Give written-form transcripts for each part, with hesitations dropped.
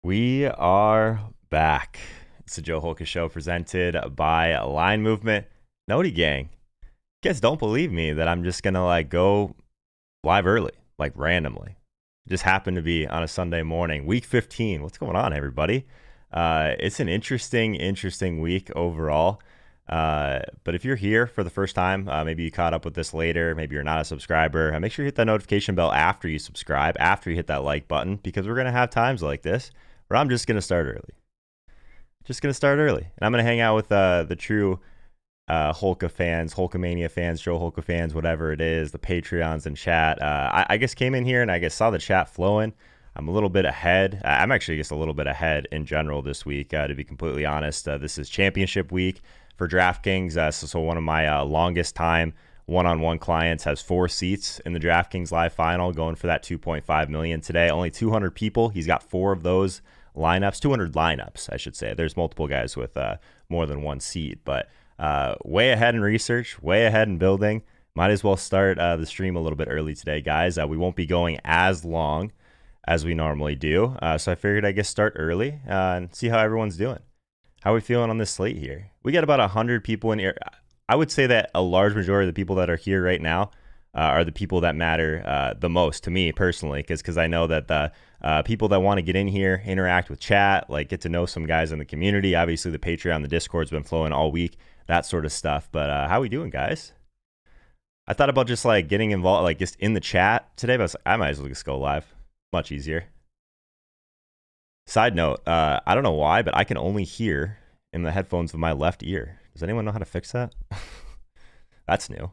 We are back. It's the Joe Holka Show presented by Line Movement. Noti-Gang. You guys don't believe me that I'm just going to go live early, randomly. Just happened to be on a Sunday morning. Week 15. What's going on, everybody? It's an interesting week overall. But if you're here for the first time, maybe you caught up with this later, maybe you're not a subscriber, make sure you hit that notification bell after you subscribe, after you hit that like button, because we're going to have times like this where I'm just going to start early. And I'm going to hang out with the true Holka fans, Holkamania fans, Joe Holka fans, whatever it is, the Patreons and chat. I guess came in here and I guess saw the chat flowing. I'm a little bit ahead. I'm actually just a little bit ahead in general this week, to be completely honest. This is championship week for DraftKings. So one of my longest time one-on-one clients has 4 seats in the DraftKings live final, going for that $2.5 million today. Only 200 people. He's got 4 of those lineups, 200 lineups, I should say. There's multiple guys with more than 1 seat, but way ahead in research, way ahead in building. Might as well start the stream a little bit early today, guys. We won't be going as long as we normally do, so I figured I'd start early and see how everyone's doing. How are we feeling on this slate here? We got about 100 people in here. I would say that a large majority of the people that are here right now are the people that matter the most to me personally, because I know that the people that want to get in here, interact with chat, get to know some guys in the community. Obviously, the Patreon, the Discord's been flowing all week, that sort of stuff. But how we doing, guys? I thought about just getting involved, just in the chat today, but I might as well just go live. Much easier. Side note, I don't know why, but I can only hear in the headphones of my left ear. Does anyone know how to fix that? That's new.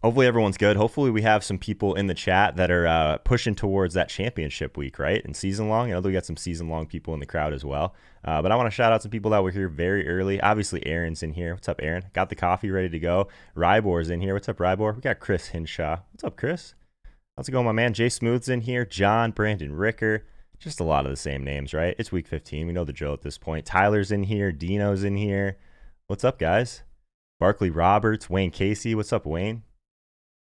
Hopefully everyone's good. Hopefully we have some people in the chat that are pushing towards that championship week, right? And season long. I know we got some season long people in the crowd as well. But I want to shout out some people that were here very early. Obviously, Aaron's in here. What's up, Aaron? Got the coffee ready to go. Rybor's in here. What's up, Rybor? We got Chris Hinshaw. What's up, Chris? How's it going, my man? Jay Smooth's in here. John, Brandon Ricker. Just a lot of the same names, right? It's week 15. We know the drill at this point. Tyler's in here. Dino's in here. What's up, guys? Barkley Roberts. Wayne Casey. What's up, Wayne?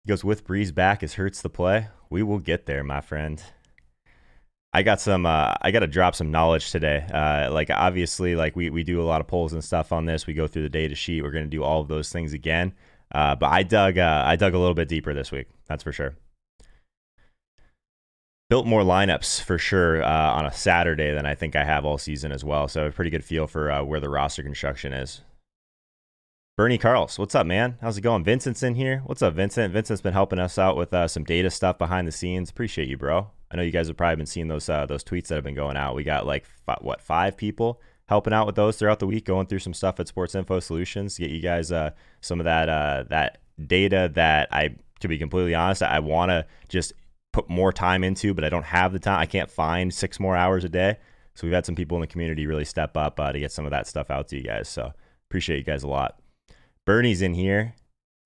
He goes, with Brees back, is Hurts the play? We will get there, my friend. I got to drop some knowledge today. Obviously, we do a lot of polls and stuff on this. We go through the data sheet. We're going to do all of those things again. But I dug a little bit deeper this week. That's for sure. Built more lineups for sure on a Saturday than I think I have all season as well. So I have a pretty good feel for where the roster construction is. Bernie Carls, what's up, man? How's it going? Vincent's in here. What's up, Vincent? Vincent's been helping us out with some data stuff behind the scenes. Appreciate you, bro. I know you guys have probably been seeing those tweets that have been going out. We got 5 people helping out with those throughout the week, going through some stuff at Sports Info Solutions to get you guys some of that data that to be completely honest, I want to just put more time into, but I don't have the time. I can't find 6 more hours a day. So we've had some people in the community really step up to get some of that stuff out to you guys. So appreciate you guys a lot. Bernie's in here.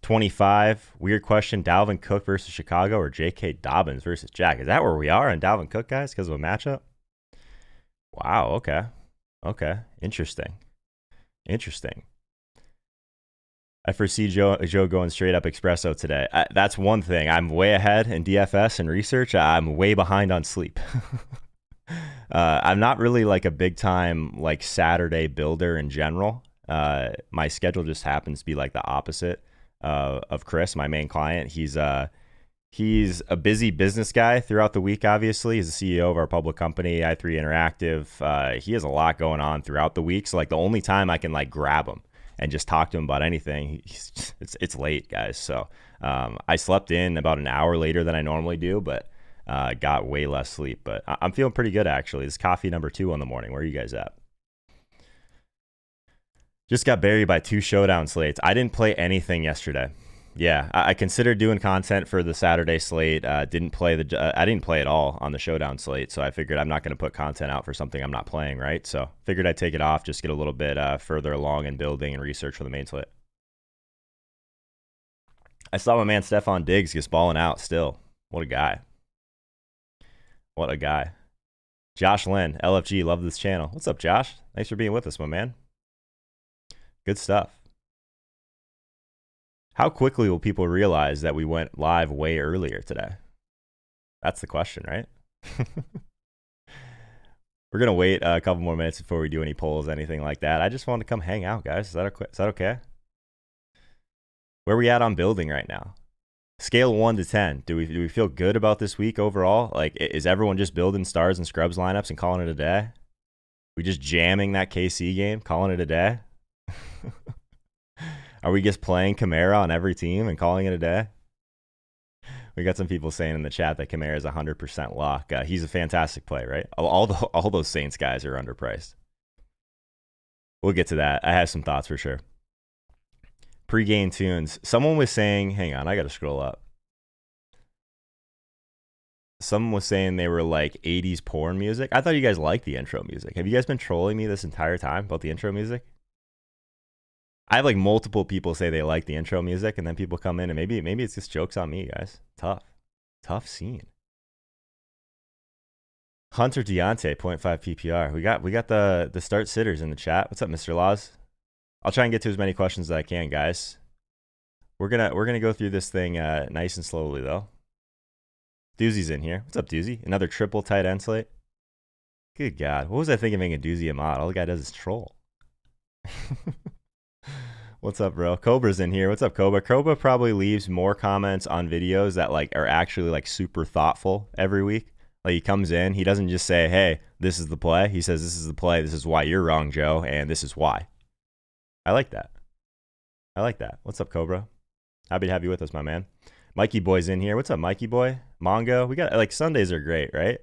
25. Weird question. Dalvin Cook versus Chicago or J.K. Dobbins versus Jack? Is that where we are on Dalvin Cook, guys, because of a matchup? Wow. Okay. Interesting. I foresee Joe going straight up espresso today. That's one thing. I'm way ahead in DFS and research. I'm way behind on sleep. I'm not really a big time Saturday builder in general. My schedule just happens to be the opposite of Chris, my main client. He's a busy business guy throughout the week. Obviously, he's the CEO of our public company, i3 Interactive. He has a lot going on throughout the week. So the only time I can grab him and just talk to him about anything, it's late, guys. So I slept in about an hour later than I normally do, but got way less sleep. But I'm feeling pretty good, actually. This is coffee number 2 in the morning. Where are you guys at? Just got buried by 2 showdown slates. I didn't play anything yesterday. Yeah, I considered doing content for the Saturday slate. I didn't play at all on the showdown slate, so I figured I'm not going to put content out for something I'm not playing, right? So figured I'd take it off, just get a little bit further along in building and research for the main slate. I saw my man Stephon Diggs just balling out still. What a guy. Josh Lynn, LFG, love this channel. What's up, Josh? Thanks for being with us, my man. Good stuff. How quickly will people realize that we went live way earlier today? That's the question, right? We're going to wait a couple more minutes before we do any polls, anything like that. I just want to come hang out, guys. Is that okay? Where are we at on building right now? Scale 1 to 10. Do we feel good about this week overall? Like, is everyone just building stars and scrubs lineups and calling it a day? We just jamming that KC game, calling it a day? Are we just playing Kamara on every team and calling it a day? We got some people saying in the chat that Kamara is 100% lock. He's a fantastic play, right? All those Saints guys are underpriced. We'll get to that. I have some thoughts for sure. Pre-game tunes. Someone was saying, hang on, I got to scroll up. Someone was saying they were like 80s porn music. I thought you guys liked the intro music. Have you guys been trolling me this entire time about the intro music? I have like multiple people say they like the intro music, and then people come in and maybe it's just jokes on me, guys. Tough scene. Hunter Deontay, 0.5 PPR. We got the start sitters in the chat. What's up, Mr. Laws? I'll try and get to as many questions as I can, guys. We're gonna go through this thing nice and slowly though. Doozy's in here. What's up, Doozy? Another triple tight end slate. Good God, what was I thinking making Doozy a mod? All the guy does is troll. What's up, bro? Cobra's in here. What's up, Cobra? Cobra probably leaves more comments on videos that like are actually like super thoughtful every week. Like he comes in, he doesn't just say, "Hey, this is the play." He says, "This is the play. This is why you're wrong, Joe, and this is why." I like that. What's up, Cobra? Happy to have you with us, my man. Mikey Boy's in here. What's up, Mikey Boy? Mongo. We got like Sundays are great, right?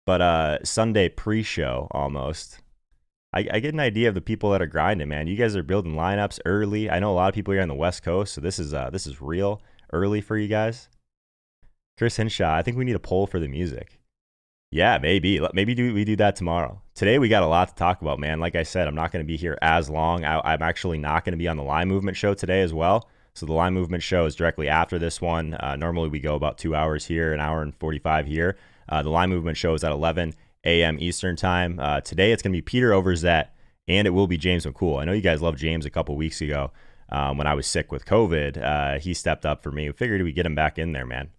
But Sunday pre-show almost. I get an idea of the people that are grinding, man. You guys are building lineups early. I know a lot of people here on the West Coast, so this is real early for you guys. Chris Hinshaw, I think we need a poll for the music. Yeah, maybe we do that tomorrow. Today we got a lot to talk about, man. Like I said, I'm not going to be here as long. I'm actually not going to be on the line movement show today as well. So the line movement show is directly after this one. Normally we go about 2 hours here, an hour and 45 here. The line movement show is at 11 a.m. Eastern time. Today it's going to be Peter Overzet, and it will be James McCool. I know you guys loved James a couple weeks ago when I was sick with COVID. He stepped up for me. We figured we'd get him back in there, man.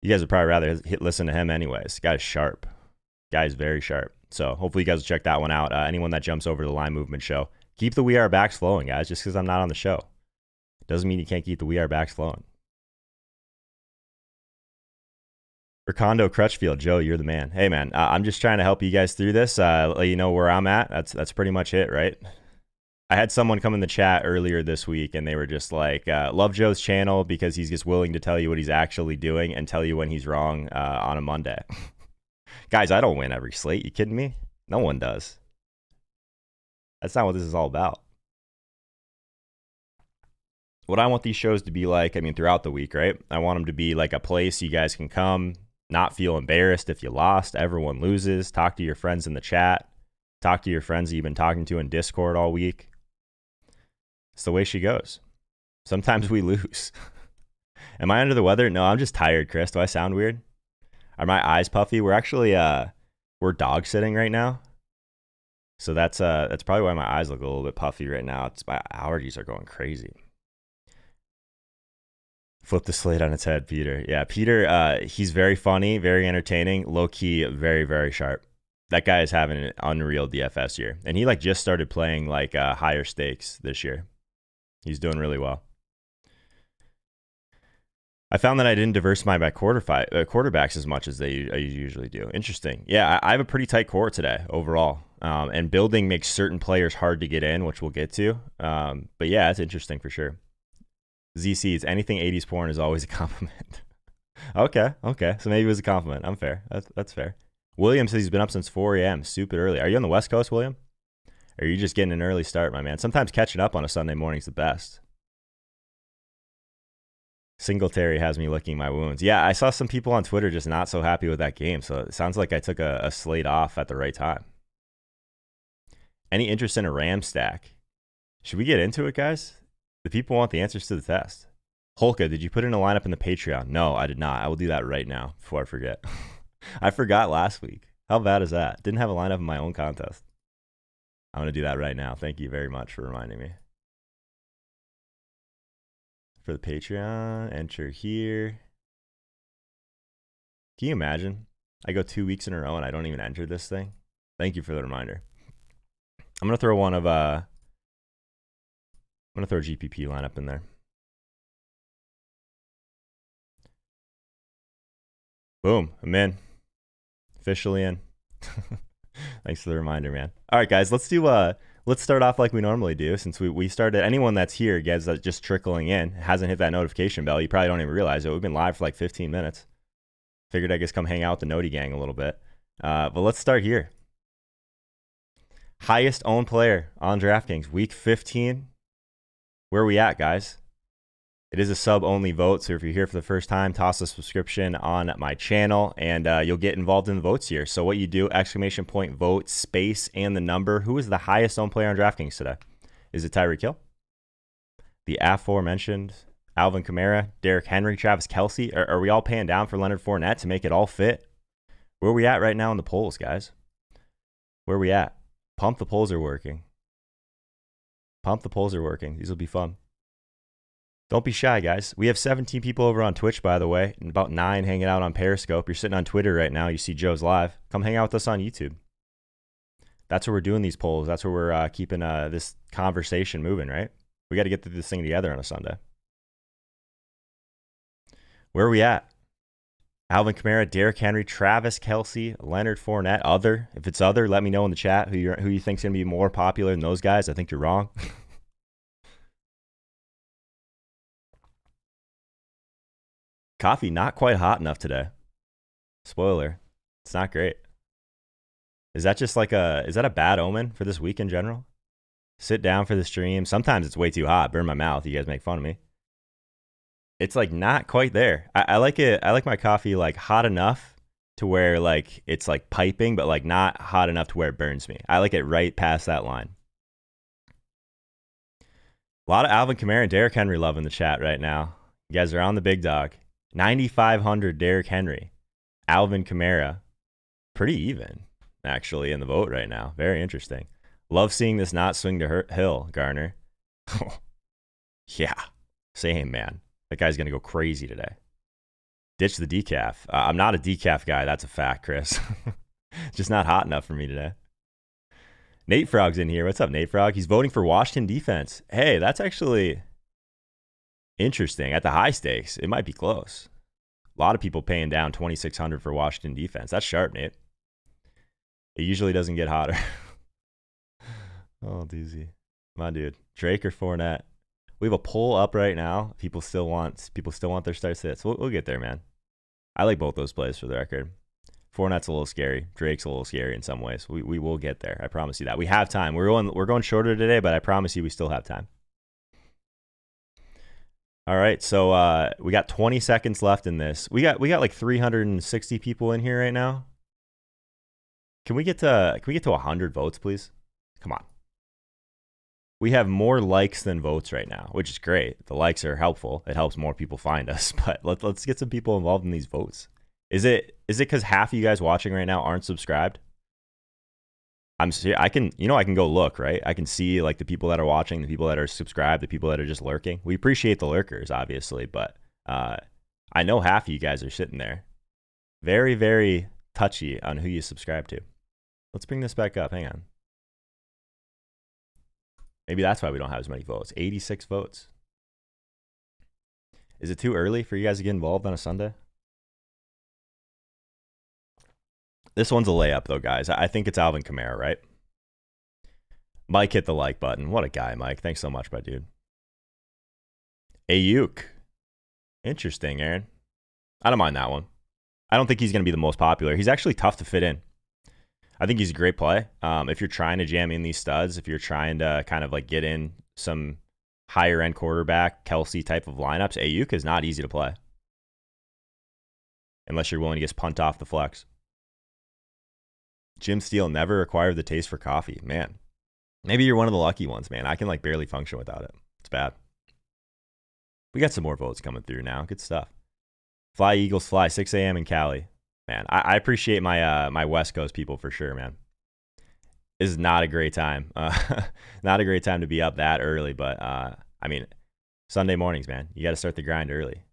You guys would probably rather listen to him anyways. Guy's sharp. Guy's very sharp. So hopefully you guys will check that one out. Anyone that jumps over to the line movement show, keep the We Are Backs flowing, guys. Just because I'm not on the show doesn't mean you can't keep the We Are Backs flowing. Ricondo Crutchfield, Joe, you're the man. Hey, man, I'm just trying to help you guys through this. Let you know where I'm at. That's pretty much it, right? I had someone come in the chat earlier this week, and they were just like, love Joe's channel because he's just willing to tell you what he's actually doing and tell you when he's wrong on a Monday. Guys, I don't win every slate. You kidding me? No one does. That's not what this is all about. What I want these shows to be like, I mean, throughout the week, right? I want them to be like a place you guys can come, not feel embarrassed if you lost. Everyone loses. Talk to your friends in the chat. Talk to your friends that you've been talking to in Discord all week. It's the way she goes. Sometimes we lose. Am I under the weather? No, I'm just tired, Chris. Do I sound weird? Are my eyes puffy? We're actually we're dog sitting right now. So that's probably why my eyes look a little bit puffy right now. It's my allergies are going crazy. Flip the slate on its head, Peter. Yeah, Peter, he's very funny, very entertaining, low-key, very, very sharp. That guy is having an unreal DFS year. And he like just started playing like higher stakes this year. He's doing really well. I found that I didn't diversify my quarterbacks as much as I usually do. Interesting. Yeah, I have a pretty tight core today overall. And building makes certain players hard to get in, which we'll get to. But yeah, it's interesting for sure. ZC's anything 80s porn is always a compliment. Okay. So maybe it was a compliment. I'm fair. That's fair. William says he's been up since 4 a.m. Stupid early. Are you on the West Coast, William? Or are you just getting an early start, my man? Sometimes catching up on a Sunday morning is the best. Singletary has me licking my wounds. Yeah, I saw some people on Twitter just not so happy with that game. So it sounds like I took a slate off at the right time. Any interest in a Ram stack? Should we get into it, guys? The people want the answers to the test. Holka, did you put in a lineup in the Patreon? No, I did not. I will do that right now before I forget. I forgot last week. How bad is that? Didn't have a lineup in my own contest. I'm going to do that right now. Thank you very much for reminding me. For the Patreon, enter here. Can you imagine? I go 2 weeks in a row and I don't even enter this thing. Thank you for the reminder. I'm gonna throw one of I'm gonna throw a GPP lineup in there. Boom, I'm in. Officially in. Thanks for the reminder, man. All right, guys, let's start off like we normally do. Since we started, anyone that's here, guys, that's just trickling in, hasn't hit that notification bell. You probably don't even realize it. We've been live for like 15 minutes. Figured I guess come hang out with the Noti-Gang a little bit. But let's start here. Highest owned player on DraftKings, week 15. Where are we at, guys? It is a sub-only vote, so if you're here for the first time, toss a subscription on my channel, and you'll get involved in the votes here. So what you do, exclamation point vote, space, and the number. Who is the highest owned player on DraftKings today? Is it Tyreek Hill? The aforementioned Alvin Kamara, Derrick Henry, Travis Kelsey? Are we all paying down for Leonard Fournette to make it all fit? Where are we at right now in the polls, guys? Where are we at? Pump the polls are working. Pump the polls are working. These will be fun. Don't be shy, guys. We have 17 people over on Twitch, by the way, and about 9 hanging out on Periscope. You're sitting on Twitter right now. You see Joe's live. Come hang out with us on YouTube. That's where we're doing these polls. That's where we're keeping this conversation moving, right? We got to get through this thing together on a Sunday. Where are we at? Alvin Kamara, Derrick Henry, Travis Kelsey, Leonard Fournette, other. If it's other, let me know in the chat who you think's going to be more popular than those guys. I think you're wrong. Coffee not quite hot enough today. Spoiler. It's not great. Is that just like is that a bad omen for this week in general? Sit down for the stream. Sometimes it's way too hot. Burn my mouth. You guys make fun of me. It's like not quite there. I like it. I like my coffee like hot enough to where like it's like piping, but like not hot enough to where it burns me. I like it right past that line. A lot of Alvin Kamara and Derrick Henry love in the chat right now. You guys are on the big dog. 9,500 Derrick Henry, Alvin Kamara, pretty even actually in the vote right now. Very interesting. Love seeing this not swing to Hill, Garner. Yeah, same, man. That guy's gonna go crazy today. Ditch the decaf. I'm not a decaf guy. That's a fact, Chris. Just not hot enough for me today. Nate Frog's in here. What's up, Nate Frog? He's voting for Washington defense. Hey, that's actually interesting. At the high stakes, it might be close. A lot of people paying down 2,600 for Washington defense. That's sharp, Nate. It usually doesn't get hotter. Oh, DZ. Come on, dude. Drake or Fournette? We have a poll up right now. People still want their start sits. We'll get there, man. I like both those plays for the record. Fournette's a little scary. Drake's a little scary in some ways. We will get there. I promise you that. We have time. We're going shorter today, but I promise you we still have time. All right, so we got 20 seconds left in this. We got like 360 people in here right now. Can we get to 100 votes, please? Come on. We have more likes than votes right now, which is great. The likes are helpful. It helps more people find us. But let's get some people involved in these votes. Is it because half of you guys watching right now aren't subscribed? I can go look, right? I can see like the people that are watching, the people that are subscribed, the people that are just lurking. We appreciate the lurkers, obviously, but I know half of you guys are sitting there. Very, very touchy on who you subscribe to. Let's bring this back up. Hang on. Maybe that's why we don't have as many votes. 86 votes. Is it too early for you guys to get involved on a Sunday? This one's a layup, though, guys. I think it's Alvin Kamara, right? Mike hit the like button. What a guy, Mike. Thanks so much, my dude. Ayuk. Interesting, Aaron. I don't mind that one. I don't think he's going to be the most popular. He's actually tough to fit in. I think he's a great play. If you're trying to jam in these studs, if you're trying to kind of like get in some higher end quarterback, Kelsey type of lineups, Ayuk is not easy to play. Unless you're willing to just punt off the flex. Jim Steele never acquired the taste for coffee. Man, maybe you're one of the lucky ones, man. I can like barely function without it. It's bad. We got some more votes coming through now. Good stuff. Fly Eagles fly, 6 a.m. in Cali. Man, I appreciate my my West Coast people for sure, man. This is not a great time. Not a great time to be up that early, but I mean, Sunday mornings, man. You got to start the grind early.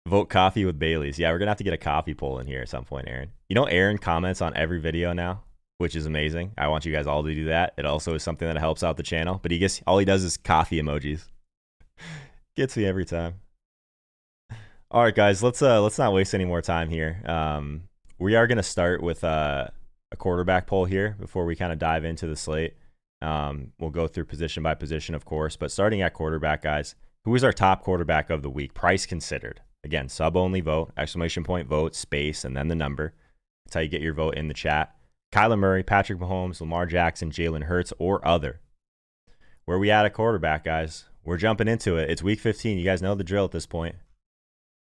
Vote coffee with Bailey's. Yeah, we're going to have to get a coffee poll in here at some point, Aaron. You know, Aaron comments on every video now, which is amazing. I want you guys all to do that. It also is something that helps out the channel. But all he does is coffee emojis. Gets me every time. All right, guys, let's not waste any more time here. We are going to start with a quarterback poll here before we kind of dive into the slate. We'll go through position by position, of course. But starting at quarterback, guys, who is our top quarterback of the week? Price considered. Again, sub-only vote, exclamation point vote, space, and then the number. That's how you get your vote in the chat. Kyler Murray, Patrick Mahomes, Lamar Jackson, Jalen Hurts, or other. Where we at quarterback, guys? We're jumping into it. It's week 15. You guys know the drill at this point.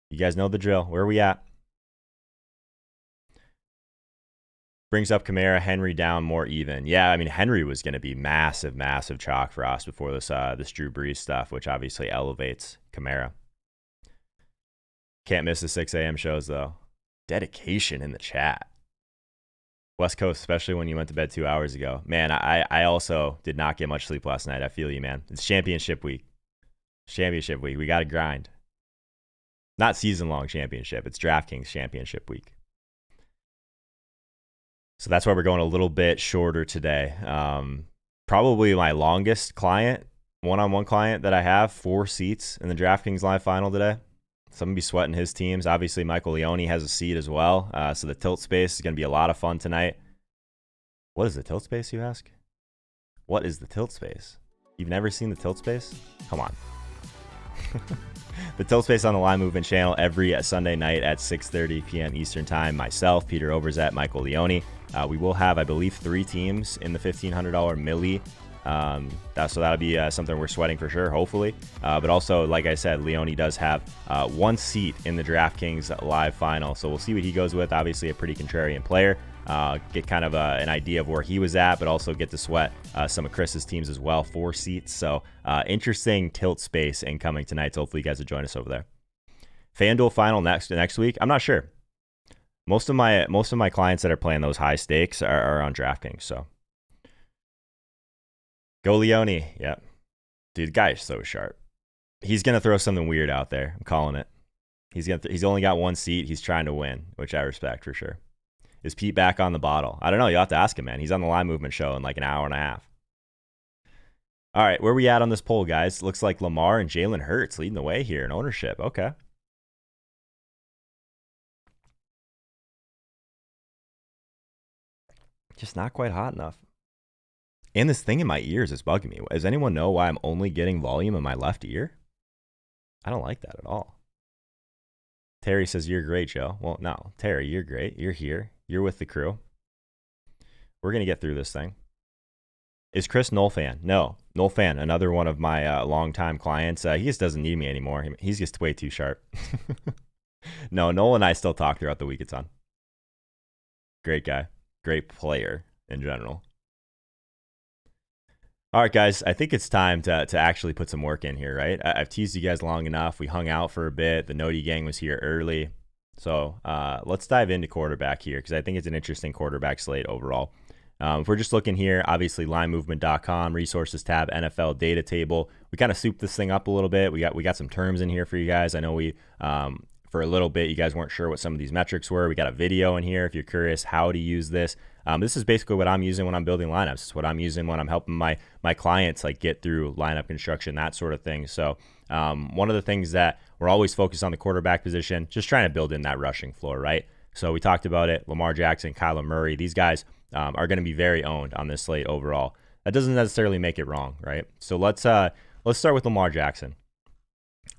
You guys know the drill. Where are we at? Brings up Kamara, Henry down more even. Yeah, I mean, Henry was going to be massive, massive chalk for us before this Drew Brees stuff, which obviously elevates Kamara. Can't miss the 6 a.m. shows, though. Dedication in the chat. West Coast, especially when you went to bed 2 hours ago. Man, I also did not get much sleep last night. I feel you, man. It's championship week. Championship week. We got to grind. Not season-long championship. It's DraftKings championship week. So that's why we're going a little bit shorter today. Probably my longest client, one-on-one client that I have, 4 seats in the DraftKings live final today. So I'm going to be sweating his teams. Obviously, Michael Leone has a seat as well. So the tilt space is going to be a lot of fun tonight. What is the tilt space, you ask? What is the tilt space? You've never seen the tilt space? Come on. The tilt space on the Line Movement channel every Sunday night at 6:30 p.m. Eastern Time. Myself, Peter Overzet, Michael Leone. We will have, I believe, 3 teams in the $1,500 milli. So that'll be something we're sweating for sure, hopefully. But also, like I said, Leone does have 1 seat in the DraftKings live final. So we'll see what he goes with. Obviously, a pretty contrarian player. Get kind of an idea of where he was at, but also get to sweat some of Chris's teams as well. 4 seats. So interesting tilt space incoming tonight. So hopefully you guys will join us over there. FanDuel final next week. I'm not sure. Most of my clients that are playing those high stakes are on DraftKings. So go Leone. Yep. Dude, the guy is so sharp. He's gonna throw something weird out there. I'm calling it. He's only got 1 seat. He's trying to win, which I respect for sure. Is Pete back on the bottle? I don't know. You'll have to ask him, man. He's on the Line Movement show in like an hour and a half. All right, where we at on this poll, guys? Looks like Lamar and Jalen Hurts leading the way here in ownership. Okay. Just not quite hot enough. And this thing in my ears is bugging me. Does anyone know why I'm only getting volume in my left ear? I don't like that at all. Terry says, you're great, Joe. Well, no, Terry, you're great. You're here. You're with the crew. We're going to get through this thing. Is Chris Knoll fan? No. Knoll fan, another one of my longtime clients. He just doesn't need me anymore. He's just way too sharp. No, Knoll and I still talk throughout the week a ton. Great guy. Great player in general. All right, guys, I think it's time to actually put some work in here, right? I've teased you guys long enough. We hung out for a bit. The Noti-Gang was here early. So let's dive into quarterback here because I think it's an interesting quarterback slate overall. If we're just looking here, obviously linemovement.com, resources tab, NFL data table. We kind of souped this thing up a little bit. We got some terms in here for you guys. I know for a little bit, you guys weren't sure what some of these metrics were. We got a video in here if you're curious how to use this. This is basically what I'm using when I'm building lineups. It's what I'm using when I'm helping my clients like get through lineup construction, that sort of thing. So one of the things that we're always focused on the quarterback position, just trying to build in that rushing floor, right? So we talked about it. Lamar Jackson, Kyler Murray, these guys are going to be very owned on this slate overall. That doesn't necessarily make it wrong, right? So let's start with Lamar Jackson.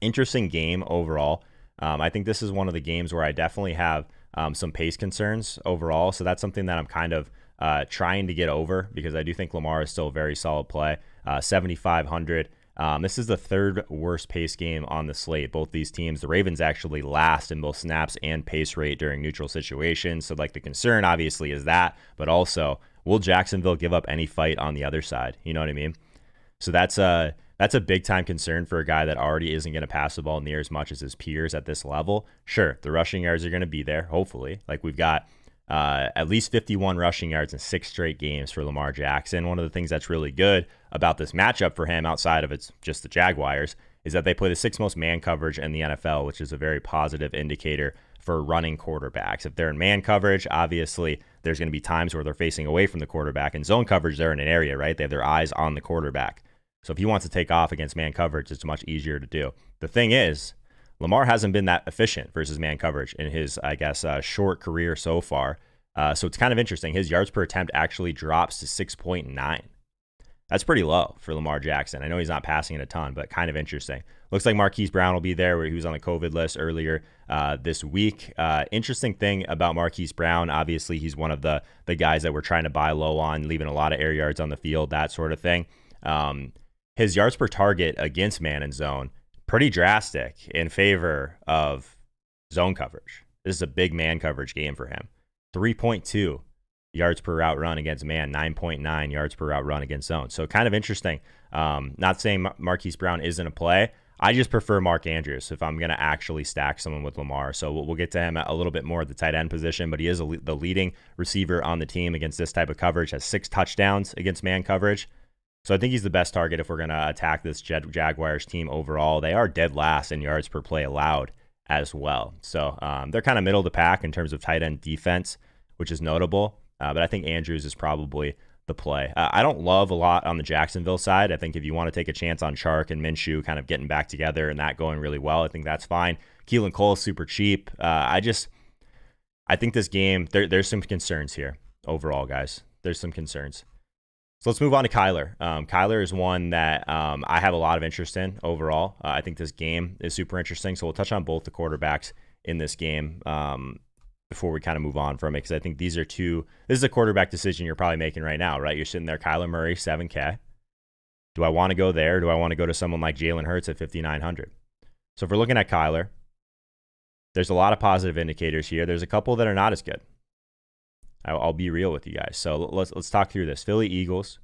Interesting game overall. I think this is one of the games where I definitely have some pace concerns overall. So that's something that I'm kind of trying to get over because I do think Lamar is still a very solid play. 7,500. This is the 3rd worst pace game on the slate. Both these teams, the Ravens actually last in both snaps and pace rate during neutral situations. So like the concern obviously is that, but also will Jacksonville give up any fight on the other side? You know what I mean? So that's a big time concern for a guy that already isn't going to pass the ball near as much as his peers at this level. Sure, the rushing yards are going to be there, hopefully. Like we've got at least 51 rushing yards in 6 straight games for Lamar Jackson. One of the things that's really good about this matchup for him outside of it's just the Jaguars is that they play the sixth most man coverage in the NFL, which is a very positive indicator for running quarterbacks. If they're in man coverage, obviously there's going to be times where they're facing away from the quarterback. In zone coverage, they're in an area, right? They have their eyes on the quarterback. So if he wants to take off against man coverage, it's much easier to do. The thing is, Lamar hasn't been that efficient versus man coverage in his, short career so far. So it's kind of interesting. His yards per attempt actually drops to 6.9. That's pretty low for Lamar Jackson. I know he's not passing it a ton, but kind of interesting. Looks like Marquis Brown will be there, where he was on the COVID list earlier this week. Interesting thing about Marquis Brown, obviously he's one of the guys that we're trying to buy low on, leaving a lot of air yards on the field, that sort of thing. His yards per target against man and zone, pretty drastic in favor of zone coverage. This is a big man coverage game for him. 3.2 yards per route run against man, 9.9 yards per route run against zone. So kind of interesting. Not saying Marquis Brown isn't a play. I just prefer Mark Andrews if I'm going to actually stack someone with Lamar. So we'll get to him a little bit more at the tight end position, but he is the leading receiver on the team against this type of coverage, has 6 touchdowns against man coverage. So I think he's the best target if we're going to attack this Jaguars team overall. They are dead last in yards per play allowed as well. So they're kind of middle of the pack in terms of tight end defense, which is notable. But I think Andrews is probably the play. I don't love a lot on the Jacksonville side. I think if you want to take a chance on Chark and Minshew kind of getting back together and that going really well, I think that's fine. Keelan Cole is super cheap. I think this game, there's some concerns here overall, guys. There's some concerns. So let's move on to Kyler. Kyler is one that I have a lot of interest in overall. I think this game is super interesting. So we'll touch on both the quarterbacks in this game before we kind of move on from it, because I think this is a quarterback decision you're probably making right now, right? You're sitting there, Kyler Murray, 7K. Do I want to go there? Do I want to go to someone like Jalen Hurts at 5,900? So if we're looking at Kyler, there's a lot of positive indicators here. There's a couple that are not as good. I'll be real with you guys. So let's talk through this. Philly Eagles,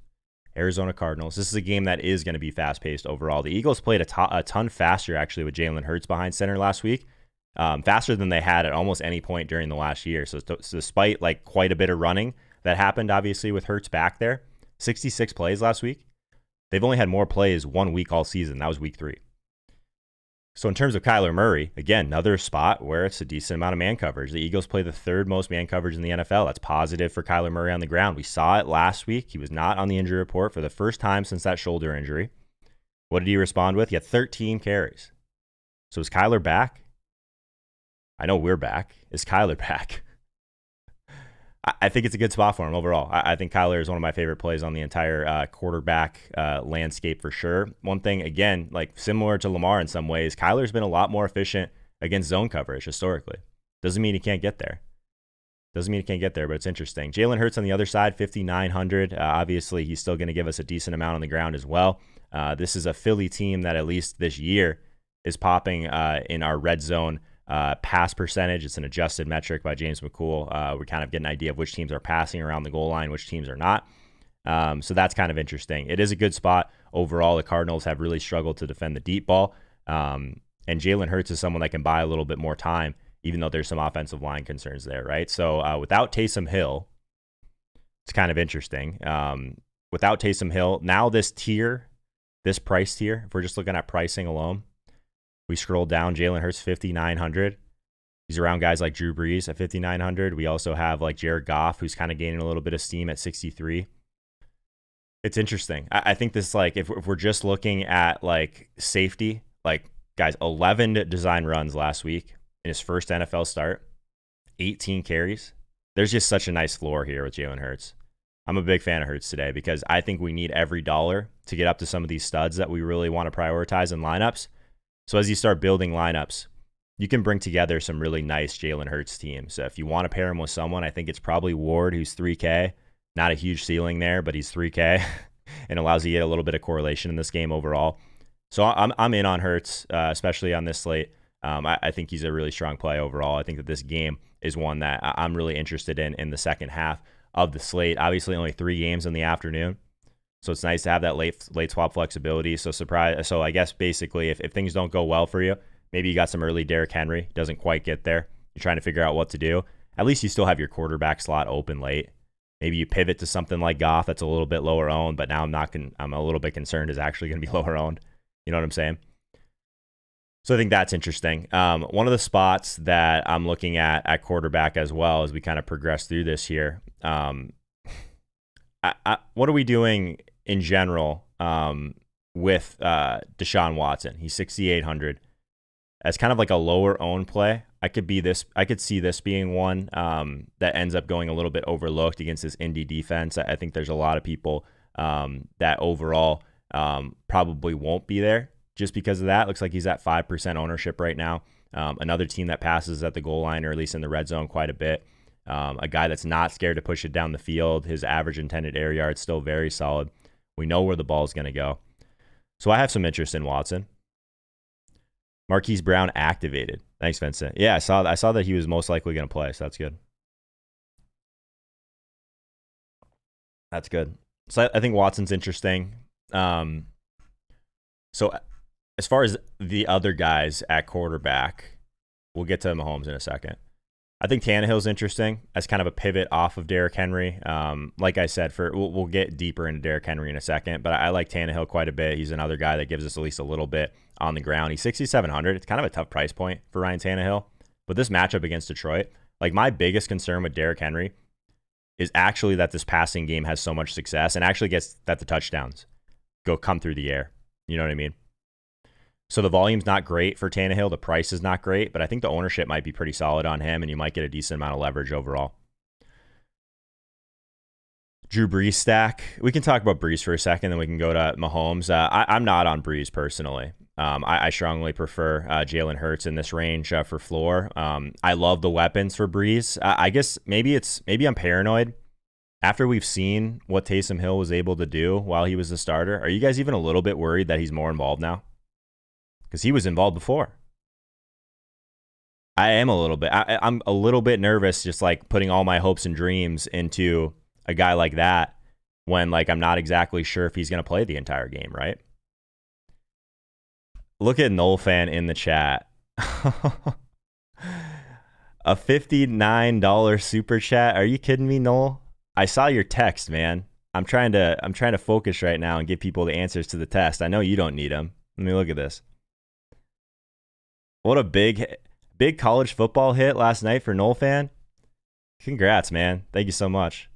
Arizona Cardinals. This is a game that is going to be fast-paced overall. The Eagles played a ton faster, actually, with Jalen Hurts behind center last week, faster than they had at almost any point during the last year. So despite like quite a bit of running that happened, obviously, with Hurts back there, 66 plays last week. They've only had more plays 1 week all season. That was week 3. So in terms of Kyler Murray, again, another spot where it's a decent amount of man coverage. The Eagles play the 3rd most man coverage in the NFL. That's positive for Kyler Murray on the ground. We saw it last week. He was not on the injury report for the first time since that shoulder injury. What did he respond with? He had 13 carries. So is Kyler back? I know we're back. Is Kyler back? I think it's a good spot for him overall. I think Kyler is one of my favorite plays on the entire quarterback landscape for sure. One thing, again, like similar to Lamar in some ways, Kyler's been a lot more efficient against zone coverage historically. Doesn't mean he can't get there. But it's interesting. Jalen Hurts on the other side, 5,900. Obviously, he's still going to give us a decent amount on the ground as well. This is a Philly team that at least this year is popping in our red zone pass percentage. It's an adjusted metric by James McCool. We kind of get an idea of which teams are passing around the goal line, which teams are not. So that's kind of interesting. It is a good spot overall. The Cardinals have really struggled to defend the deep ball. And Jalen Hurts is someone that can buy a little bit more time, even though there's some offensive line concerns there, right? So without Taysom Hill, it's kind of interesting. Without Taysom Hill, now this price tier, if we're just looking at pricing alone, we scroll down, Jalen Hurts, 5,900. He's around guys like Drew Brees at 5,900. We also have like Jared Goff, who's kind of gaining a little bit of steam at 63. It's interesting. I think this, like, if we're just looking at like safety, like guys, 11 design runs last week in his first NFL start, 18 carries. There's just such a nice floor here with Jalen Hurts. I'm a big fan of Hurts today because I think we need every dollar to get up to some of these studs that we really want to prioritize in lineups. So as you start building lineups, you can bring together some really nice Jalen Hurts teams. So if you want to pair him with someone, I think it's probably Ward, who's 3K. Not a huge ceiling there, but he's 3K and allows you to get a little bit of correlation in this game overall. So I'm in on Hurts, especially on this slate. I think he's a really strong play overall. I think that this game is one that I'm really interested in the second half of the slate. Obviously, only 3 games in the afternoon. So it's nice to have that late swap flexibility. So I guess basically if things don't go well for you, maybe you got some early Derrick Henry, doesn't quite get there. You're trying to figure out what to do. At least you still have your quarterback slot open late. Maybe you pivot to something like Goff that's a little bit lower owned, but now I'm a little bit concerned is actually going to be lower owned. You know what I'm saying? So I think that's interesting. One of the spots that I'm looking at quarterback as well as we kind of progress through this here. What are we doing in general with Desean Watson? He's 6,800 as kind of like a lower owned play. I could see this being one that ends up going a little bit overlooked against this Indy defense. I think there's a lot of people that overall probably won't be there just because of that. Looks like he's at 5% ownership right now. Another team that passes at the goal line, or at least in the red zone, quite a bit. A guy that's not scared to push it down the field. His average intended air yard is still very solid. We know where the ball is going to go. So I have some interest in Watson. Marquis Brown activated. Thanks, Vincent. Yeah, I saw that he was most likely going to play, so that's good. That's good. So I think Watson's interesting. So as far as the other guys at quarterback, we'll get to Mahomes in a second. I think Tannehill's interesting as kind of a pivot off of Derrick Henry. Like I said, we'll get deeper into Derrick Henry in a second, but I like Tannehill quite a bit. He's another guy that gives us at least a little bit on the ground. He's 6,700. It's kind of a tough price point for Ryan Tannehill, but this matchup against Detroit, like my biggest concern with Derrick Henry is actually that this passing game has so much success and actually gets that the touchdowns come through the air. You know what I mean? So the volume's not great for Tannehill. The price is not great, but I think the ownership might be pretty solid on him, and you might get a decent amount of leverage overall. Drew Brees stack. We can talk about Brees for a second, then we can go to Mahomes. I'm not on Brees personally. I strongly prefer Jalen Hurts in this range for floor. I love the weapons for Brees. I guess maybe I'm paranoid. After we've seen what Taysom Hill was able to do while he was the starter, are you guys even a little bit worried that he's more involved now? Because he was involved before. I am a little bit. I'm a little bit nervous just like putting all my hopes and dreams into a guy like that when like I'm not exactly sure if he's going to play the entire game, right? Look at Noel fan in the chat. A $59 super chat. Are you kidding me, Noel? I saw your text, man. I'm trying to focus right now and give people the answers to the test. I know you don't need them. Let me look at this. What a big college football hit last night for Noel fan. Congrats, man. Thank you so much.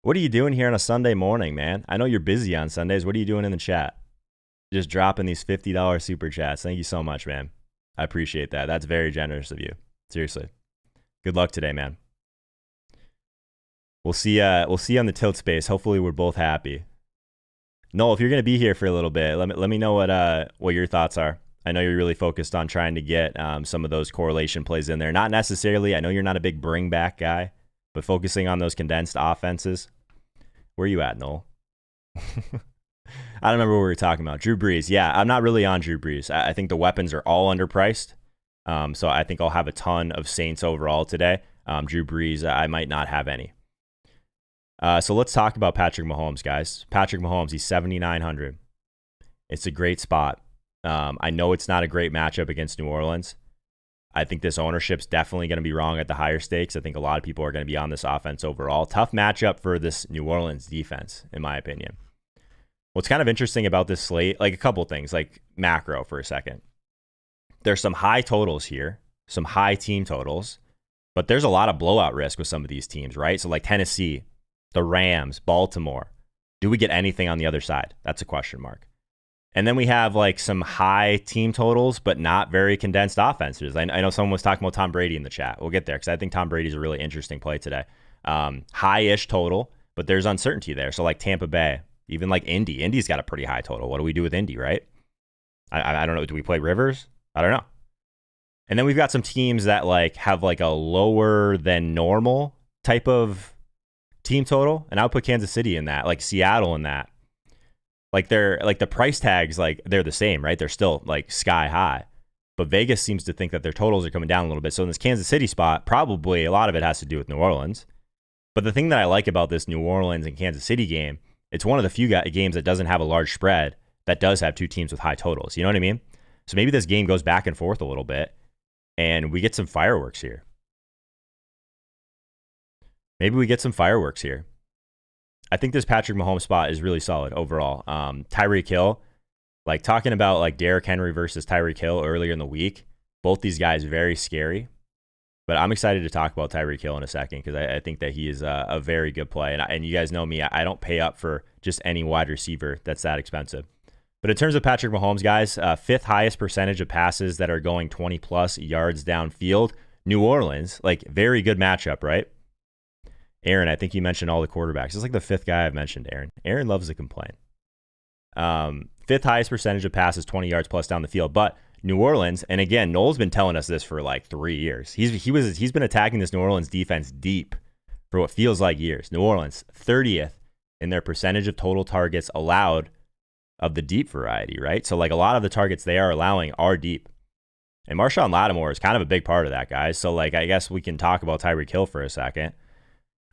What are you doing here on a Sunday morning, man? I know you're busy on Sundays. What are you doing in the chat? Just dropping these $50 super chats. Thank you so much, man. I appreciate that. That's very generous of you. Seriously. Good luck today, man. We'll see you on the tilt space. Hopefully we're both happy. Noel, if you're going to be here for a little bit, let me know what your thoughts are. I know you're really focused on trying to get some of those correlation plays in there. Not necessarily. I know you're not a big bring back guy, but focusing on those condensed offenses. Where are you at, Noel? I don't remember what we were talking about. Drew Brees. Yeah, I'm not really on Drew Brees. I think the weapons are all underpriced. So I think I'll have a ton of Saints overall today. Drew Brees, I might not have any. So let's talk about Patrick Mahomes, guys. Patrick Mahomes, he's 7,900. It's a great spot. I know it's not a great matchup against New Orleans. I think this ownership's definitely going to be wrong at the higher stakes. I think a lot of people are going to be on this offense overall. Tough matchup for this New Orleans defense, in my opinion. What's kind of interesting about this slate, like a couple things, like macro for a second. There's some high totals here, some high team totals, but there's a lot of blowout risk with some of these teams, right? So like Tennessee, the Rams, Baltimore. Do we get anything on the other side? That's a question mark. And then we have like some high team totals, but not very condensed offenses. I know someone was talking about Tom Brady in the chat. We'll get there because I think Tom Brady's a really interesting play today. High-ish total, but there's uncertainty there. So like Tampa Bay, even like Indy. Indy's got a pretty high total. What do we do with Indy, right? I don't know. Do we play Rivers? I don't know. And then we've got some teams that like have like a lower than normal type of team total. And I would put Kansas City in that, like Seattle in that. Like they're like the price tags, like they're the same, right? They're still like sky high, but Vegas seems to think that their totals are coming down a little bit. So in this Kansas City spot, probably a lot of it has to do with New Orleans. But the thing that I like about this New Orleans and Kansas City game, it's one of the few games that doesn't have a large spread that does have two teams with high totals. You know what I mean? So maybe this game goes back and forth a little bit and we get some fireworks here. Maybe we get some fireworks here. I think this Patrick Mahomes spot is really solid overall. Tyreek Hill, Like talking about like Derrick Henry versus Tyreek Hill earlier in the week, both these guys very scary. But I'm excited to talk about Tyreek Hill in a second because I think that he is a very good play. And you guys know me, I don't pay up for just any wide receiver that's that expensive. But in terms of Patrick Mahomes, guys, fifth highest percentage of passes that are going 20-plus yards downfield. New Orleans, like very good matchup, right? Aaron, I think you mentioned all the quarterbacks. It's like the fifth guy I've mentioned, Aaron. Aaron loves to complain. Fifth highest percentage of passes 20 yards plus down the field. But New Orleans, and again, Noel's been telling us this for like 3 years. He's been attacking this New Orleans defense deep for what feels like years. New Orleans, 30th in their percentage of total targets allowed of the deep variety, right? So like a lot of the targets they are allowing are deep. And Marshawn Lattimore is kind of a big part of that, guys. So like I guess we can talk about Tyreek Hill for a second.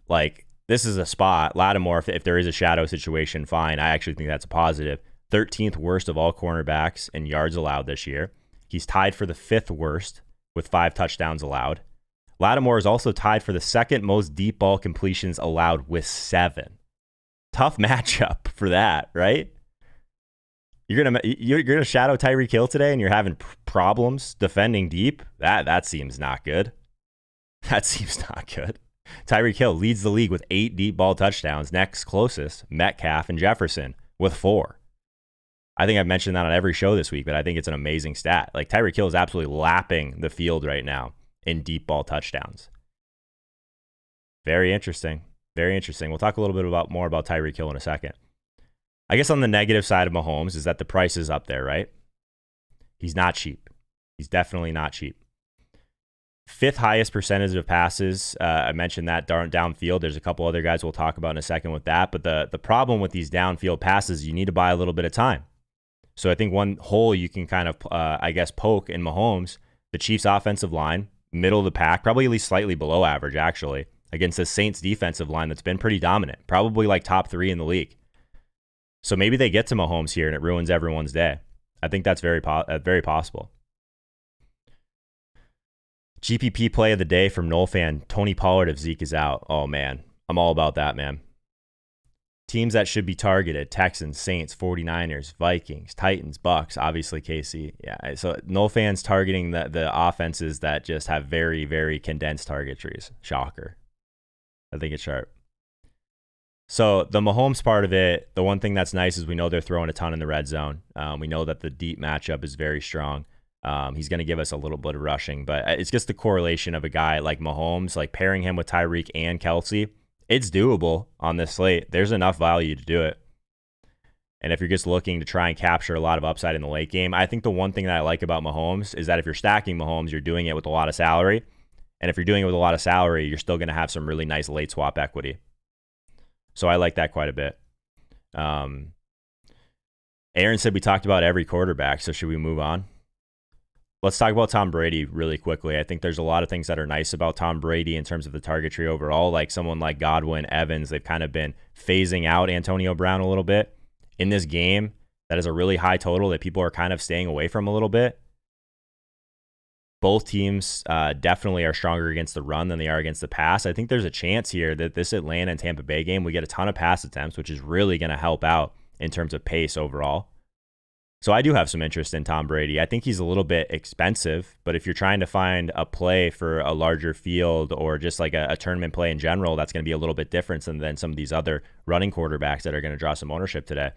Like this is a spot. Lattimore, if there is a shadow situation, fine. I actually think that's a positive. 13th worst of all cornerbacks in yards allowed this year. He's tied for the 5th worst with 5 touchdowns allowed. Lattimore is also tied for the 2nd most deep ball completions allowed with 7. Tough matchup for that, right? You're gonna shadow Tyreek Hill today, and you're having problems defending deep. That seems not good. That seems not good. Tyreek Hill leads the league with 8 deep ball touchdowns. Next closest, Metcalf and Jefferson with 4. I think I've mentioned that on every show this week, but I think it's an amazing stat. Like Tyreek Hill is absolutely lapping the field right now in deep ball touchdowns. Very interesting. Very interesting. We'll talk a little bit more about Tyreek Hill in a second. I guess on the negative side of Mahomes is that the price is up there, right? He's not cheap. He's definitely not cheap. 5th highest percentage of passes. I mentioned that downfield. There's a couple other guys we'll talk about in a second with that. But the problem with these downfield passes, you need to buy a little bit of time. So I think one hole you can kind of, poke in Mahomes, the Chiefs' offensive line, middle of the pack, probably at least slightly below average, actually, against the Saints' defensive line that's been pretty dominant, probably like top 3 in the league. So maybe they get to Mahomes here and it ruins everyone's day. I think that's very possible. GPP play of the day from Noel fan, Tony Pollard if Zeke is out. Oh, man. I'm all about that, man. Teams that should be targeted, Texans, Saints, 49ers, Vikings, Titans, Bucks, obviously KC. Yeah, so Noel fans targeting the offenses that just have very, very condensed target trees. Shocker. I think it's sharp. So the Mahomes part of it, the one thing that's nice is we know they're throwing a ton in the red zone. We know that the deep matchup is very strong. He's going to give us a little bit of rushing, but it's just the correlation of a guy like Mahomes, like pairing him with Tyreek and Kelsey. It's doable on this slate. There's enough value to do it. And if you're just looking to try and capture a lot of upside in the late game, I think the one thing that I like about Mahomes is that if you're stacking Mahomes, you're doing it with a lot of salary. And if you're doing it with a lot of salary, you're still going to have some really nice late swap equity. So I like that quite a bit. Aaron said we talked about every quarterback, so should we move on? Let's talk about Tom Brady really quickly. I think there's a lot of things that are nice about Tom Brady in terms of the target tree overall. Like someone like Godwin, Evans, they've kind of been phasing out Antonio Brown a little bit. In this game, that is a really high total that people are kind of staying away from a little bit. Both teams definitely are stronger against the run than they are against the pass. I think there's a chance here that this Atlanta and Tampa Bay game, we get a ton of pass attempts, which is really going to help out in terms of pace overall. So I do have some interest in Tom Brady. I think he's a little bit expensive, but if you're trying to find a play for a larger field or just like a tournament play in general, that's going to be a little bit different than some of these other running quarterbacks that are going to draw some ownership today.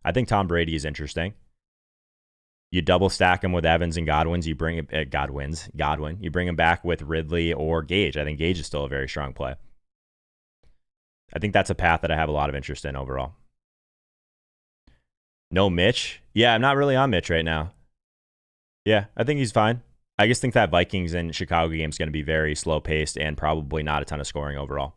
I think Tom Brady is interesting. You double stack him with Evans and Godwins. You bring Godwin. You bring him back with Ridley or Gage. I think Gage is still a very strong play. I think that's a path that I have a lot of interest in overall. No Mitch. Yeah, I'm not really on Mitch right now. Yeah, I think he's fine. I just think that Vikings and Chicago game is going to be very slow paced and probably not a ton of scoring overall.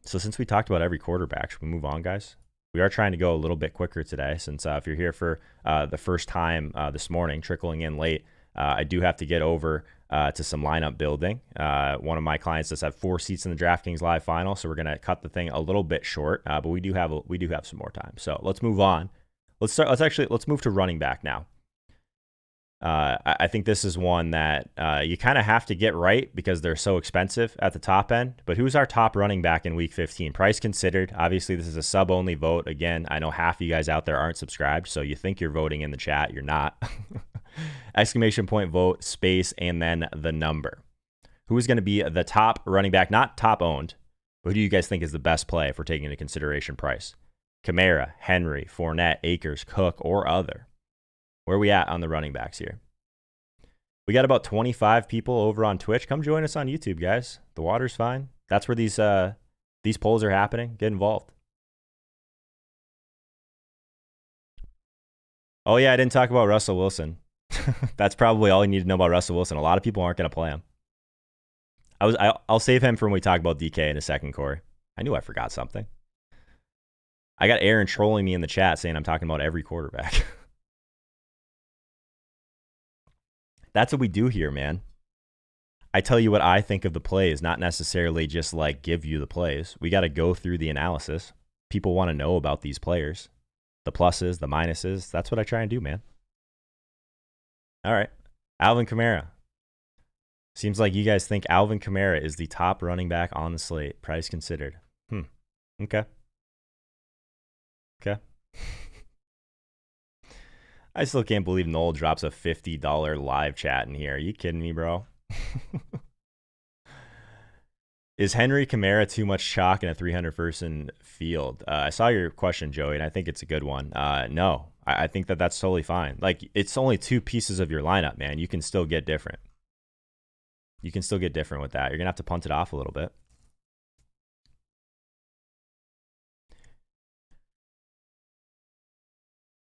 So since we talked about every quarterback, should we move on, guys? We are trying to go a little bit quicker today since if you're here for the first time this morning, trickling in late, I do have to get over to some lineup building. One of my clients does have 4 seats in the DraftKings Live Final, so we're going to cut the thing a little bit short, but we do have some more time. So let's move on. Let's move to running back now. I think this is one that you kind of have to get right because they're so expensive at the top end. But who's our top running back in Week 15? Price considered. Obviously, this is a sub-only vote. Again, I know half of you guys out there aren't subscribed, so you think you're voting in the chat. You're not. Exclamation point vote, space, and then the number. Who is going to be the top running back? Not top owned, but who do you guys think is the best play if we're taking into consideration price? Kamara, Henry, Fournette, Akers, Cook, or other? Where are we at on the running backs here? We got about 25 people over on Twitch. Come join us on YouTube, guys. The water's fine. That's where these polls are happening. Get involved. Oh, yeah, I didn't talk about Russell Wilson. That's probably all you need to know about Russell Wilson. A lot of people aren't going to play him. I'll save him for when we talk about DK in a second, Corey. I knew I forgot something. I got Aaron trolling me in the chat saying I'm talking about every quarterback. That's what we do here, man. I tell you what I think of the plays, not necessarily just like give you the plays. We got to go through the analysis. People want to know about these players, the pluses, the minuses. That's what I try and do, man. All right. Alvin Kamara. Seems like you guys think Alvin Kamara is the top running back on the slate, price considered. Okay. Okay. I still can't believe Noel drops a $50 live chat in here. Are you kidding me, bro? Is Henry Kamara too much chalk in a 300-person field? I saw your question, Joey, and I think it's a good one. No, I think that's totally fine. Like, it's only two pieces of your lineup, man. You can still get different. You can still get different with that. You're going to have to punt it off a little bit.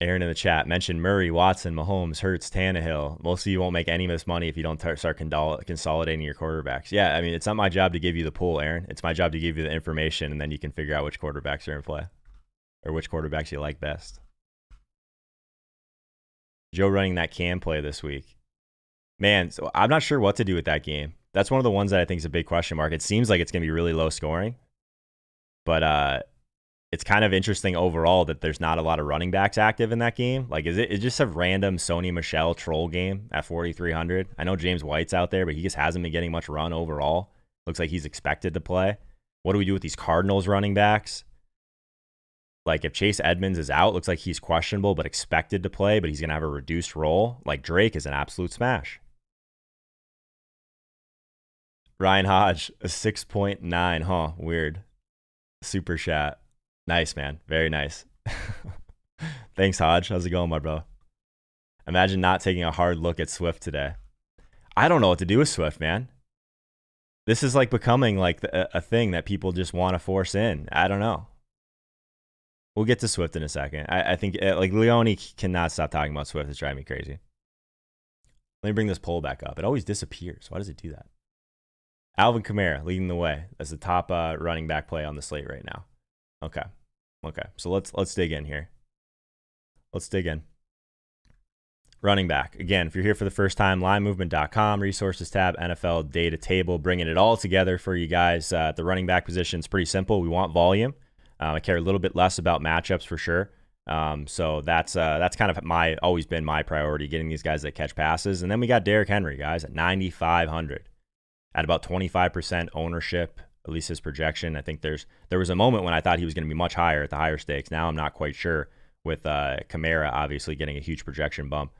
Aaron in the chat mentioned Murray, Watson, Mahomes, Hurts, Tannehill. Most of you won't make any of this money if you don't start consolidating your quarterbacks. Yeah, I mean, it's not my job to give you the pool, Aaron. It's my job to give you the information, and then you can figure out which quarterbacks are in play or which quarterbacks you like best. Joe running that Cam play this week. Man, so I'm not sure what to do with that game. That's one of the ones that I think is a big question mark. It seems like it's going to be really low scoring, but it's kind of interesting overall that there's not a lot of running backs active in that game. Like, is it just a random Sony Michel troll game at 4,300? I know James White's out there, but he just hasn't been getting much run overall. Looks like he's expected to play. What do we do with these Cardinals running backs? Like, if Chase Edmonds is out, looks like he's questionable but expected to play, but he's going to have a reduced role. Like, Drake is an absolute smash. Ryan Hodge, a 6.9. Huh, weird. Super chat. Nice, man. Very nice. Thanks, Hodge. How's it going, my bro? Imagine not taking a hard look at Swift today. I don't know what to do with Swift, man. This is like becoming like a thing that people just want to force in. I don't know. We'll get to Swift in a second. I think like Leone cannot stop talking about Swift. It's driving me crazy. Let me bring this poll back up. It always disappears. Why does it do that? Alvin Kamara leading the way as the top running back play on the slate right now. Okay. So let's dig in here. Let's dig in. Running back. Again, if you're here for the first time, linemovement.com, resources tab, NFL data table, bringing it all together for you guys. The running back position is pretty simple. We want volume. I care a little bit less about matchups for sure. So that's kind of always been my priority, getting these guys that catch passes. And then we got Derrick Henry, guys, at 9,500 at about 25% ownership. At least his projection. I think there was a moment when I thought he was going to be much higher at the higher stakes. Now I'm not quite sure with Kamara obviously getting a huge projection bump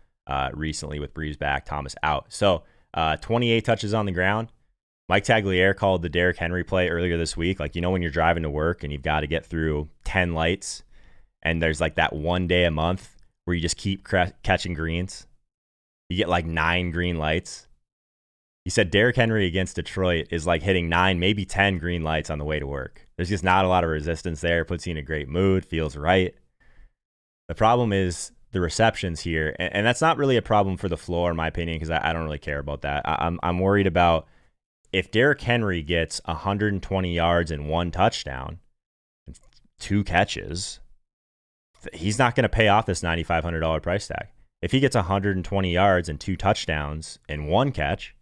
recently with Brees back, Thomas out. So 28 touches on the ground. Mike Tagliere called the Derrick Henry play earlier this week. Like, you know, when you're driving to work and you've got to get through 10 lights and there's like that one day a month where you just keep catching greens. You get like 9 green lights. He said Derrick Henry against Detroit is like hitting 9, maybe 10 green lights on the way to work. There's just not a lot of resistance there. Puts you in a great mood, feels right. The problem is the receptions here, and that's not really a problem for the floor, in my opinion, because I don't really care about that. I'm worried about if Derrick Henry gets 120 yards and 1 touchdown, 2 catches, he's not going to pay off this $9,500 price tag. If he gets 120 yards and 2 touchdowns and 1 catch,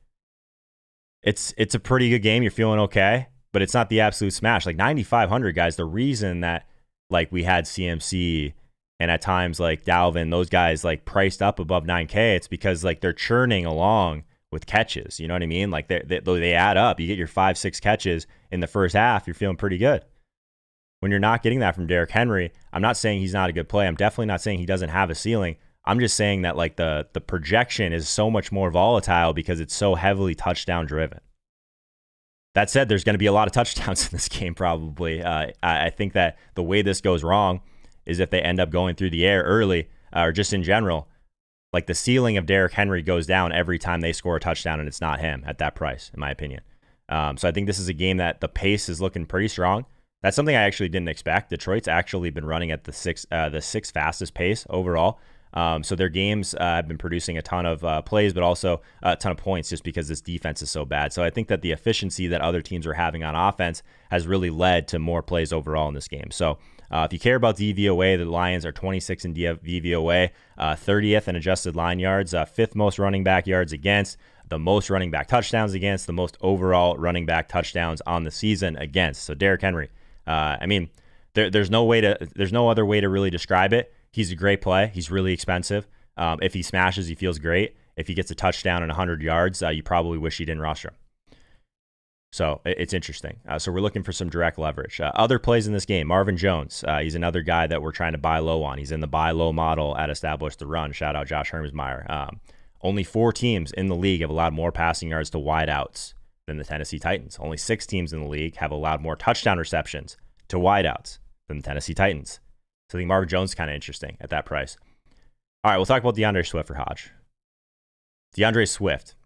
it's a pretty good game. You're feeling okay, but it's not the absolute smash. Like 9,500, guys, the reason that like we had CMC and at times like Dalvin, those guys like priced up above 9K, it's because like they're churning along with catches. You know what I mean? Like they add up. You get your 5-6 catches in the first half, you're feeling pretty good. When you're not getting that from Derrick Henry, I'm not saying he's not a good play. I'm definitely not saying he doesn't have a ceiling. I'm just saying that like the projection is so much more volatile because it's so heavily touchdown driven. That said, there's going to be a lot of touchdowns in this game probably. I think that the way this goes wrong is if they end up going through the air early, or just in general, like the ceiling of Derrick Henry goes down every time they score a touchdown, and it's not him at that price, in my opinion. So I think this is a game that the pace is looking pretty strong. That's something I actually didn't expect. Detroit's actually been running at the sixth fastest pace overall. So their games have been producing a ton of plays, but also a ton of points just because this defense is so bad. So I think that the efficiency that other teams are having on offense has really led to more plays overall in this game. So if you care about DVOA, the Lions are 26 in DVOA, 30th in adjusted line yards, 5th most running back yards against, the most running back touchdowns against, the most overall running back touchdowns on the season against. So Derrick Henry, I mean, there's no other way to really describe it. He's a great play. He's really expensive. If he smashes, he feels great. If he gets a touchdown and 100 yards, you probably wish you didn't roster him. So it's interesting. So we're looking for some direct leverage. Other plays in this game, Marvin Jones. He's another guy that we're trying to buy low on. He's in the buy low model at Establish the Run. Shout out Josh Hermsmeyer. Only 4 teams in the league have allowed more passing yards to wideouts than the Tennessee Titans. Only 6 teams in the league have allowed more touchdown receptions to wideouts than the Tennessee Titans. So I think Marvin Jones is kind of interesting at that price. All right, we'll talk about Deandre Swift for Hodge. Deandre Swift.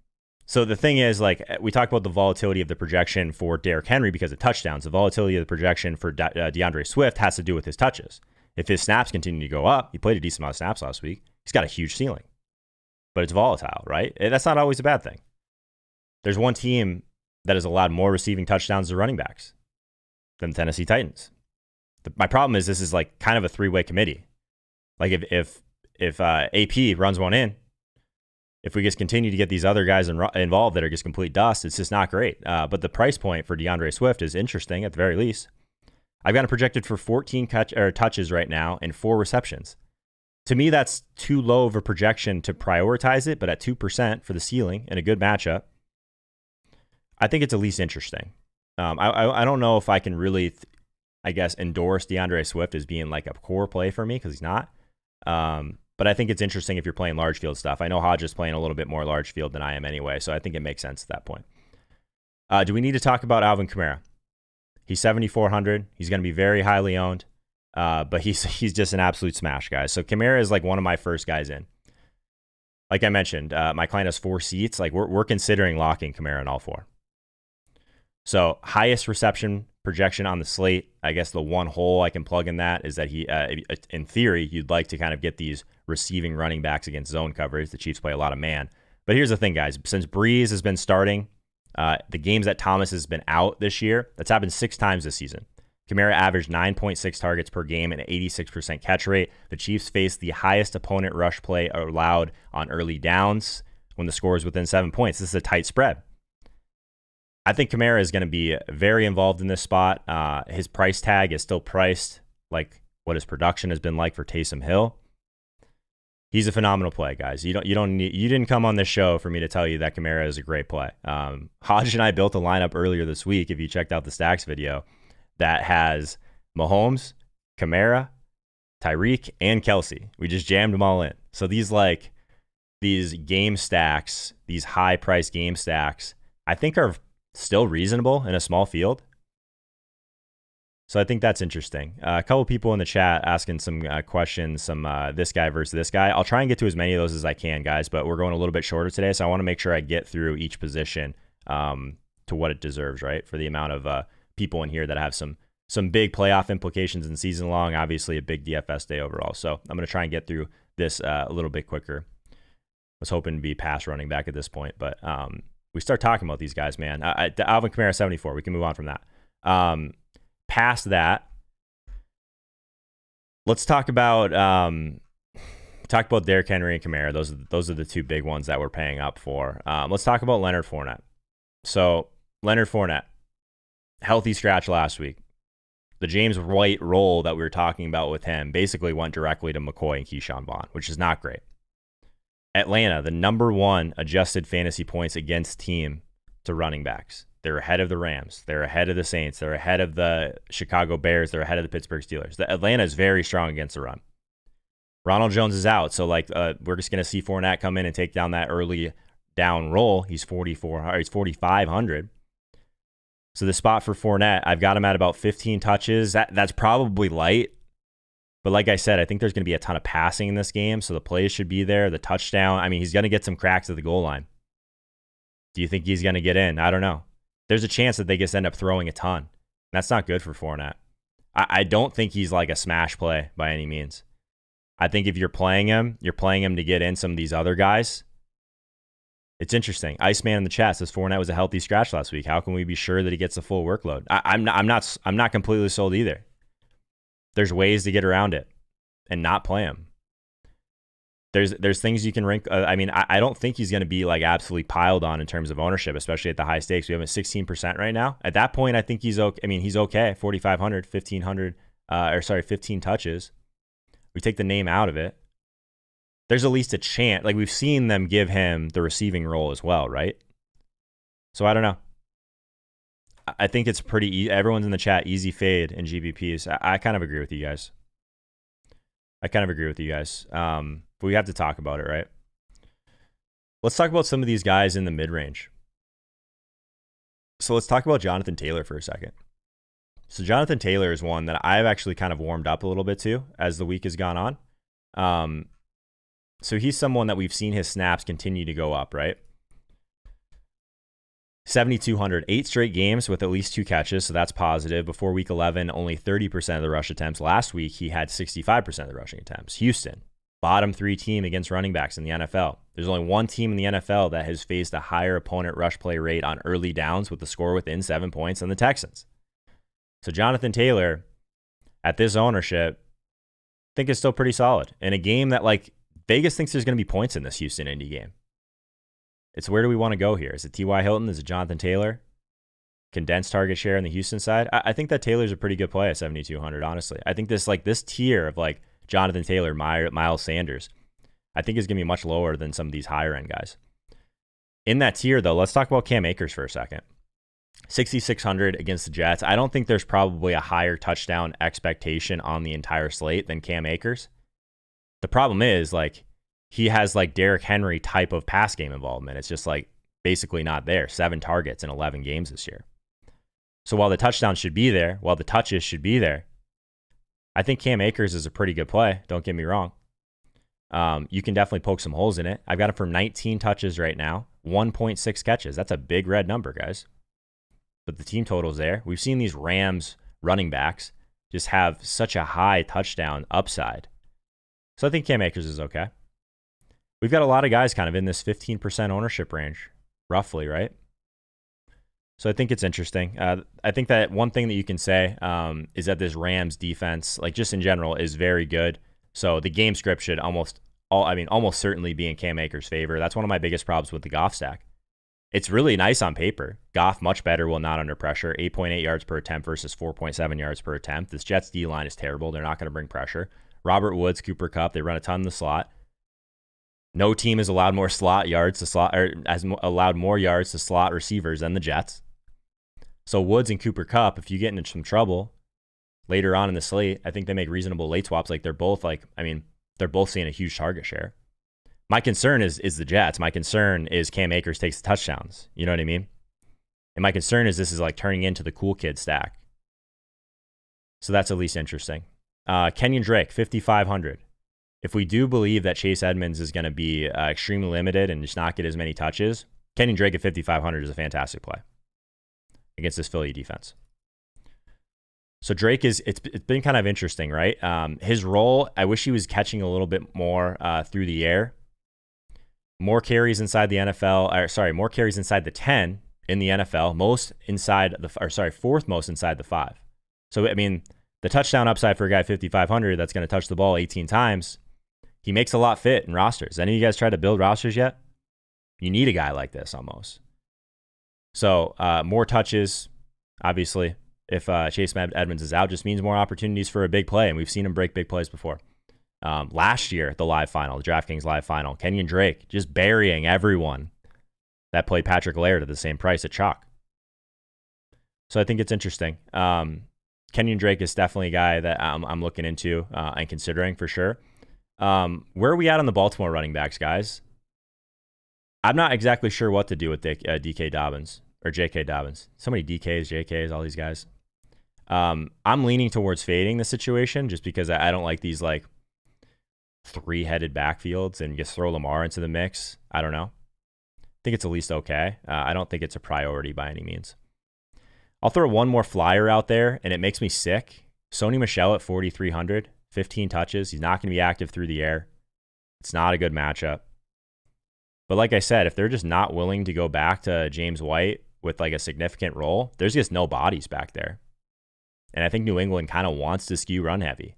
So the thing is, like, we talk about the volatility of the projection for Derrick Henry because of touchdowns. The volatility of the projection for Deandre Swift has to do with his touches. If his snaps continue to go up, he played a decent amount of snaps last week, he's got a huge ceiling. But it's volatile, right? That's not always a bad thing. There's one team that has allowed more receiving touchdowns to running backs than the Tennessee Titans. My problem is this is like kind of a 3-way committee. Like if AP runs one in, if we just continue to get these other guys involved that are just complete dust, it's just not great. But the price point for Deandre Swift is interesting at the very least. I've got him projected for 14 touches right now and 4 receptions. To me, that's too low of a projection to prioritize it, but at 2% for the ceiling in a good matchup, I think it's at least interesting. I don't know if I can really, endorse Deandre Swift as being like a core play for me because he's not. But I think it's interesting if you're playing large field stuff. I know Hodge is playing a little bit more large field than I am anyway, so I think it makes sense at that point. Do we need to talk about Alvin Kamara? He's 7,400. He's going to be very highly owned, but he's just an absolute smash, guys. So Kamara is like one of my first guys in. Like I mentioned, my client has 4 seats. Like we're considering locking Kamara in all 4. So highest reception projection on the slate. I guess the one hole I can plug in that is that he, in theory, you'd like to kind of get these receiving running backs against zone coverage. The Chiefs play a lot of man. But here's the thing, guys. Since Brees has been starting, the games that Thomas has been out this year, that's happened 6 times this season. Kamara averaged 9.6 targets per game and an 86% catch rate. The Chiefs faced the highest opponent rush play allowed on early downs when the score is within 7 points. This is a tight spread. I think Kamara is going to be very involved in this spot. His price tag is still priced like what his production has been like for Taysom Hill. He's a phenomenal play, guys. You didn't come on this show for me to tell you that Kamara is a great play. Hodge and I built a lineup earlier this week, if you checked out the stacks video, that has Mahomes, Kamara, Tyreek, and Kelsey. We just jammed them all in. So these game stacks, these high price game stacks, I think are still reasonable in a small field. So I think that's interesting. A couple people in the chat asking some questions, some this guy versus this guy. I'll try and get to as many of those as I can, guys, but we're going a little bit shorter today, so I want to make sure I get through each position to what it deserves, right? For the amount of people in here that have some big playoff implications in season long, obviously a big DFS day overall. So I'm going to try and get through this a little bit quicker. I was hoping to be pass running back at this point, but we start talking about these guys, man. Alvin Kamara, 74. We can move on from that. Past that, let's talk about Derrick Henry and Kamara. Those are the 2 big ones that we're paying up for. Let's talk about Leonard Fournette. So Leonard Fournette, healthy scratch last week. The James White role that we were talking about with him basically went directly to McCoy and Keyshawn Vaughn, which is not great. Atlanta, the number 1 adjusted fantasy points against team to running backs. They're ahead of the Rams. They're ahead of the Saints. They're ahead of the Chicago Bears. They're ahead of the Pittsburgh Steelers. Atlanta is very strong against the run. Ronald Jones is out, so we're just going to see Fournette come in and take down that early down roll. He's 4,500. So the spot for Fournette, I've got him at about 15 touches. That's probably light. But like I said, I think there's going to be a ton of passing in this game, so the plays should be there. The touchdown, I mean, he's going to get some cracks at the goal line. Do you think he's going to get in? I don't know. There's a chance that they just end up throwing a ton. That's not good for Fournette. I don't think he's like a smash play by any means. I think if you're playing him to get in some of these other guys. It's interesting. Iceman in the chat says Fournette was a healthy scratch last week. How can we be sure that he gets the full workload? I'm not completely sold either. There's ways to get around it and not play him. There's things you can rank. I don't think he's going to be like absolutely piled on in terms of ownership, especially at the high stakes. We have him at 16% right now. At that point, I think he's okay. I mean, he's okay. 4,500, 15 touches. We take the name out of it. There's at least a chance. Like, we've seen them give him the receiving role as well, right? So I don't know. I think it's pretty everyone's in the chat, easy fade in GBPs. I kind of agree with you guys. But we have to talk about it, right? Let's talk about some of these guys in the mid-range. So let's talk about Jonathan Taylor for a second. So Jonathan Taylor is one that I've actually kind of warmed up a little bit to as the week has gone on. So he's someone that we've seen his snaps continue to go up, right? 7,200, 8 straight games with at least 2 catches, so that's positive. Before week 11, only 30% of the rush attempts. Last week, he had 65% of the rushing attempts. Houston, bottom 3 team against running backs in the NFL. There's only one team in the NFL that has faced a higher opponent rush play rate on early downs with the score within 7 points than the Texans. So Jonathan Taylor, at this ownership, I think is still pretty solid. In a game that, like, Vegas thinks there's going to be points in this Houston-Indy game. It's where do we want to go here? Is it T.Y. Hilton? Is it Jonathan Taylor? Condensed target share on the Houston side? I think that Taylor's a pretty good play at 7,200, honestly. I think this tier of like Jonathan Taylor, Miles Sanders, I think is going to be much lower than some of these higher end guys. In that tier, though, let's talk about Cam Akers for a second. 6,600 against the Jets. I don't think there's probably a higher touchdown expectation on the entire slate than Cam Akers. The problem is, like, he has like Derrick Henry type of pass game involvement. It's just like basically not there. 7 targets in 11 games this year. So while the touchdowns should be there, while the touches should be there, I think Cam Akers is a pretty good play. Don't get me wrong. You can definitely poke some holes in it. I've got him for 19 touches right now, 1.6 catches. That's a big red number, guys. But the team total's there. We've seen these Rams running backs just have such a high touchdown upside. So I think Cam Akers is okay. We've got a lot of guys kind of in this 15% ownership range, roughly, right? So I think it's interesting. I think that one thing that you can say is that this Rams defense, like just in general, is very good. So the game script should almost certainly be in Cam Akers' favor. That's one of my biggest problems with the Goff stack. It's really nice on paper. Goff much better while not under pressure. 8.8 yards per attempt versus 4.7 yards per attempt. This Jets D line is terrible. They're not going to bring pressure. Robert Woods, Cooper Kupp, they run a ton in the slot. No team has allowed more yards to slot receivers than the Jets. So Woods and Cooper Kupp, if you get into some trouble later on in the slate, I think they make reasonable late swaps. Like they're both seeing a huge target share. My concern is the Jets. My concern is Cam Akers takes the touchdowns. You know what I mean? And my concern is this is like turning into the cool kid stack. So that's at least interesting. Kenyon Drake, 5,500. If we do believe that Chase Edmonds is going to be extremely limited and just not get as many touches, Kenyon Drake at 5,500 is a fantastic play against this Philly defense. So Drake it's been kind of interesting, right? His role, I wish he was catching a little bit more through the air. More carries inside the NFL, more carries inside the 10 in the NFL, fourth most inside the 5. So, I mean, the touchdown upside for a guy 5,500 that's going to touch the ball 18 times, he makes a lot fit in rosters. Any of you guys tried to build rosters yet? You need a guy like this almost. So more touches, obviously. if Chase Edmonds is out, just means more opportunities for a big play, and we've seen him break big plays before. Last year, the live final, the DraftKings live final, Kenyon Drake just burying everyone that played Patrick Laird at the same price at chalk. So I think it's interesting. Kenyon Drake is definitely a guy that I'm looking into and considering for sure. Where are we at on the Baltimore running backs, guys? I'm not exactly sure what to do with DK Dobbins or JK Dobbins. So many DKs, JKs, all these guys. I'm leaning towards fading the situation just because I don't like these like three-headed backfields and just throw Lamar into the mix. I don't know. I think it's at least okay. I don't think it's a priority by any means. I'll throw one more flyer out there, and it makes me sick. Sony Michel at 4,300, 15 touches. He's not going to be active through the air. It's not a good matchup. But like I said, if they're just not willing to go back to James White with like a significant role, there's just no bodies back there. And I think New England kind of wants to skew run heavy.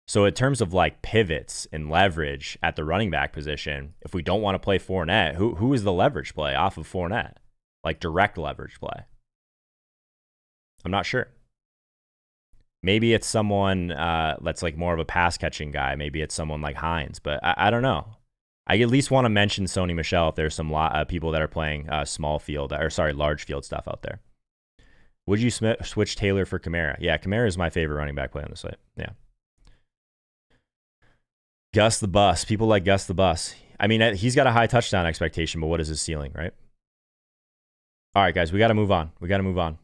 So in terms of like pivots and leverage at the running back position, if we don't want to play Fournette, who is the leverage play off of Fournette? Like direct leverage play. I'm not sure. Maybe it's someone that's like more of a pass catching guy. Maybe it's someone like Hines, but I don't know. I at least want to mention Sony Michel if there's some people that are playing large field stuff out there. Would you switch Taylor for Kamara? Yeah, Kamara is my favorite running back play on the slate. Yeah. Gus the Bus. People like Gus the Bus. I mean, he's got a high touchdown expectation, but what is his ceiling, right? All right, guys, we got to move on.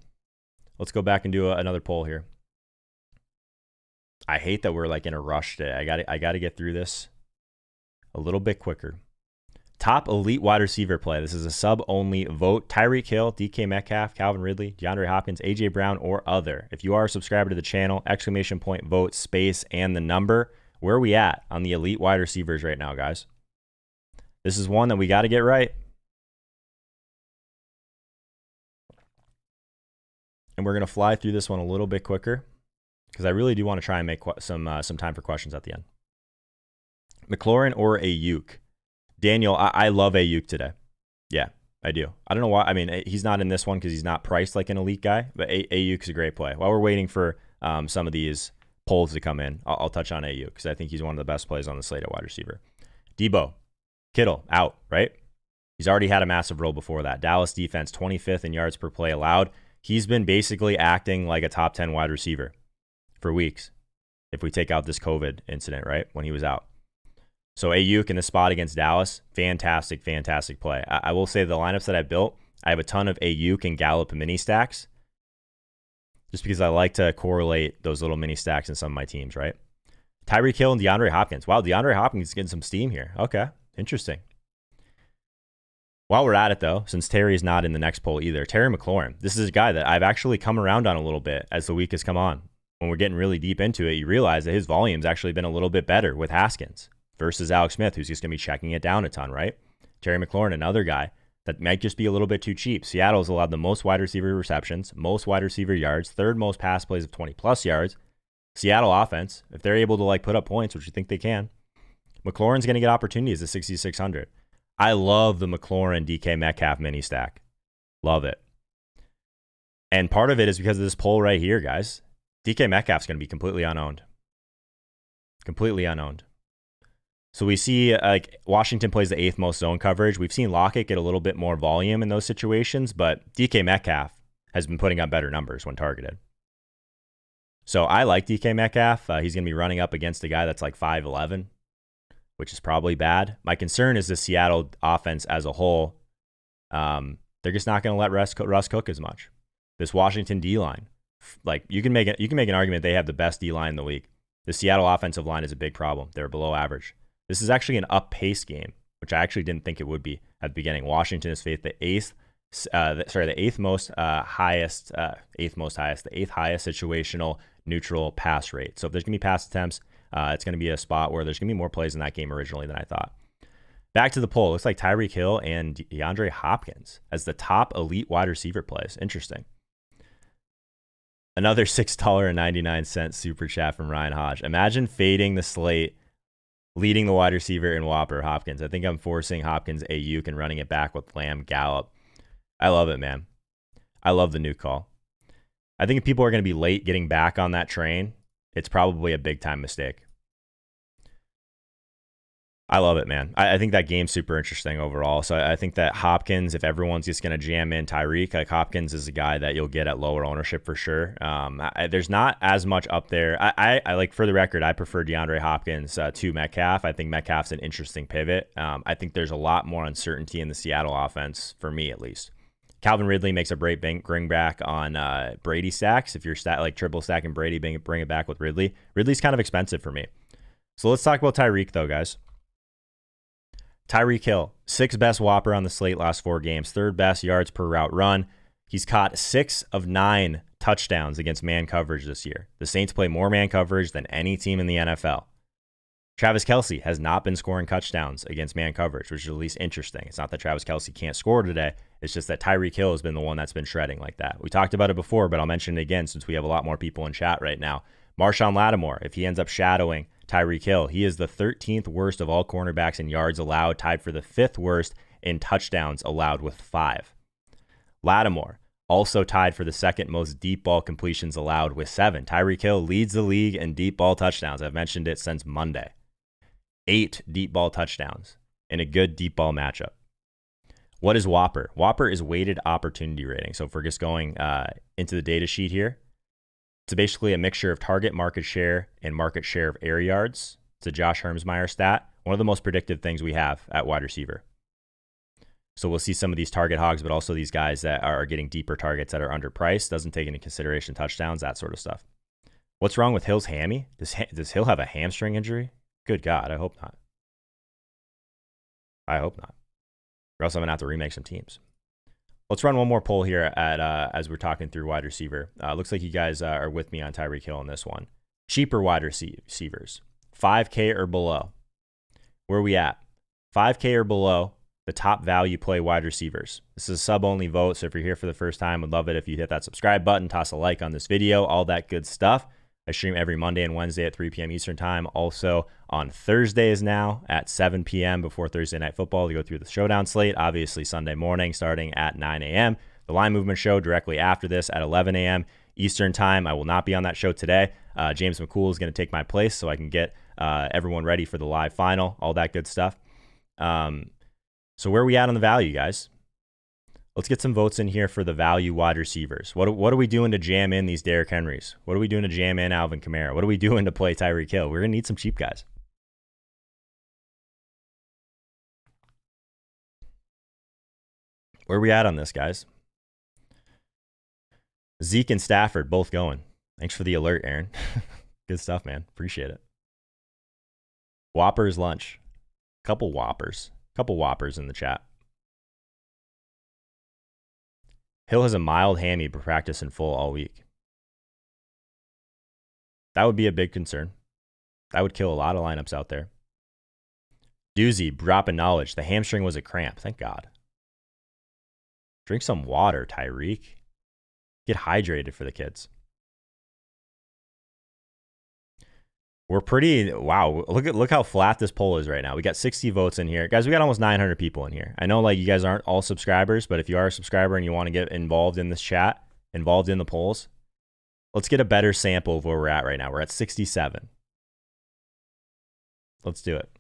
Let's go back and do another poll here. I hate that we're like in a rush today. I got to get through this a little bit quicker. Top elite wide receiver play. This is a sub-only vote. Tyreek Hill, DK Metcalf, Calvin Ridley, DeAndre Hopkins, AJ Brown, or other. If you are a subscriber to the channel, exclamation point, vote, space, and the number. Where are we at on the elite wide receivers right now, guys? This is one that we got to get right. And we're going to fly through this one a little bit quicker because I really do want to try and make some time for questions at the end. Mclaurin or Ayuk? Daniel, I love Ayuk today. Yeah, I do. I don't know why. I mean, he's not in this one because he's not priced like an elite guy, but Ayuk's a great play. While we're waiting for some of these polls to come in, I'll touch on Ayuk because I think he's one of the best plays on the slate at wide receiver. Debo, Kittle, out, right? He's already had a massive role before that. Dallas defense, 25th in yards per play allowed. He's been basically acting like a top 10 wide receiver for weeks if we take out this COVID incident, right, when he was out. So Ayuk in the spot against Dallas, fantastic play. I will say the lineups that I built, I have a ton of Ayuk and Gallup mini stacks just because I like to correlate those little mini stacks in some of my teams, right? Tyreek Hill and DeAndre Hopkins. Wow, DeAndre Hopkins is getting some steam here. Okay, interesting. While we're at it, though, since Terry's not in the next poll either, Terry McLaurin. This is a guy that I've actually come around on a little bit as the week has come on. When we're getting really deep into it, you realize that his volume's actually been a little bit better with Haskins versus Alex Smith, who's just going to be checking it down a ton, right? Terry McLaurin, another guy that might just be a little bit too cheap. Seattle's allowed the most wide receiver receptions, most wide receiver yards, third most pass plays of 20-plus yards. Seattle offense, if they're able to like put up points, which you think they can, McLaurin's going to get opportunities at 6,600. I love the McLaurin DK Metcalf mini stack. Love it. And part of it is because of this poll right here, guys. DK Metcalf's going to be completely unowned. Completely unowned. So we see like Washington plays the 8th most zone coverage. We've seen Lockett get a little bit more volume in those situations, but DK Metcalf has been putting up better numbers when targeted. So I like DK Metcalf. He's going to be running up against a guy that's like 5'11", which is probably bad. My concern is the Seattle offense as a whole. They're just not going to let Russ cook as much. This Washington D-line, like you can make an argument they have the best D-line in the league. The Seattle offensive line is a big problem. They're below average. This is actually an up-pace game, which I actually didn't think it would be at the beginning. Washington is the eighth highest situational neutral pass rate. So if there's going to be pass attempts, it's going to be a spot where there's going to be more plays in that game originally than I thought. Back to the poll. Looks like Tyreek Hill and DeAndre Hopkins as the top elite wide receiver plays. Interesting. Another $6.99 super chat from Ryan Hodge. Imagine fading the slate, leading the wide receiver in Whopper Hopkins. I think I'm forcing Hopkins Ayuk and running it back with Lamb Gallup. I love it, man. I love the new call. I think if people are going to be late getting back on that train, it's probably a big time mistake. I love it, man. I think that game's super interesting overall. So I think that Hopkins, if everyone's just going to jam in Tyreek, like Hopkins is a guy that you'll get at lower ownership for sure. There's not as much up there. I like, for the record, I prefer DeAndre Hopkins to Metcalf. I think Metcalf's an interesting pivot. I think there's a lot more uncertainty in the Seattle offense, for me at least. Calvin Ridley makes a great bring back on Brady stacks. If you're like triple stacking Brady, bring it back with Ridley. Ridley's kind of expensive for me. So let's talk about Tyreek though, guys. Tyreek Hill, 6th best Whopper on the slate last 4 games, 3rd best yards per route run. He's caught 6 of 9 touchdowns against man coverage this year. The Saints play more man coverage than any team in the NFL. Travis Kelsey has not been scoring touchdowns against man coverage, which is at least interesting. It's not that Travis Kelsey can't score today. It's just that Tyreek Hill has been the one that's been shredding like that. We talked about it before, but I'll mention it again since we have a lot more people in chat right now. Marshawn Lattimore, if he ends up shadowing Tyreek Hill, he is the 13th worst of all cornerbacks in yards allowed, tied for the 5th worst in touchdowns allowed with 5. Lattimore, also tied for the 2nd most deep ball completions allowed with 7. Tyreek Hill leads the league in deep ball touchdowns. I've mentioned it since Monday. 8 deep ball touchdowns in a good deep ball matchup. What is Whopper? Whopper is weighted opportunity rating. So if we're just going into the data sheet here, it's basically a mixture of target market share and market share of air yards. It's a Josh Hermsmeyer stat. One of the most predictive things we have at wide receiver. So we'll see some of these target hogs, but also these guys that are getting deeper targets that are underpriced. Doesn't take into consideration touchdowns, that sort of stuff. What's wrong with Hill's hammy? Does Hill have a hamstring injury? Good God, I hope not. I hope not. Or else I'm going to have to remake some teams. Let's run one more poll here at as we're talking through wide receiver. Looks like you guys are with me on Tyreek Hill on this one. Cheaper wide receivers, 5K or below. Where are we at? 5K or below, the top value play wide receivers. This is a sub-only vote, so if you're here for the first time, would love it if you hit that subscribe button, toss a like on this video, all that good stuff. I stream every Monday and Wednesday at 3 p.m. Eastern time. Also on Thursdays now at 7 p.m. before Thursday Night Football to go through the showdown slate. Obviously Sunday morning starting at 9 a.m. The Line Movement Show directly after this at 11 a.m. Eastern time. I will not be on that show today. James McCool is going to take my place so I can get everyone ready for the live final, all that good stuff. So where are we at on the value, guys? Let's get some votes in here for the value wide receivers. What are we doing to jam in these Derrick Henrys? What are we doing to jam in Alvin Kamara? What are we doing to play Tyreek Hill? We're going to need some cheap guys. Where are we at on this, guys? Zeke and Stafford both going. Thanks for the alert, Aaron. Good stuff, man. Appreciate it. Whoppers lunch. Couple Whoppers in the chat. Hill has a mild hammy but practice in full all week. That would be a big concern. That would kill a lot of lineups out there. Doozy, dropping knowledge. The hamstring was a cramp. Thank God. Drink some water, Tyreek. Get hydrated for the kids. We're pretty, wow, look how flat this poll is right now. We got 60 votes in here. Guys, we got almost 900 people in here. I know like you guys aren't all subscribers, but if you are a subscriber and you want to get involved in this chat, involved in the polls, let's get a better sample of where we're at right now. We're at 67. Let's do it.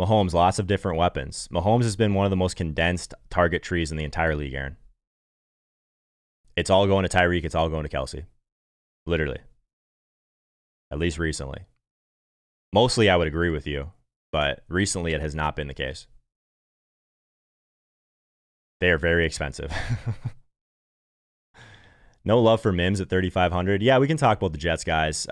Mahomes, lots of different weapons. Mahomes has been one of the most condensed target trees in the entire league, Aaron. It's all going to Tyreek. It's all going to Kelsey. Literally. At least recently. Mostly I would agree with you, but recently it has not been the case. They are very expensive. No love for Mims at 3,500. Yeah, we can talk about the Jets, guys.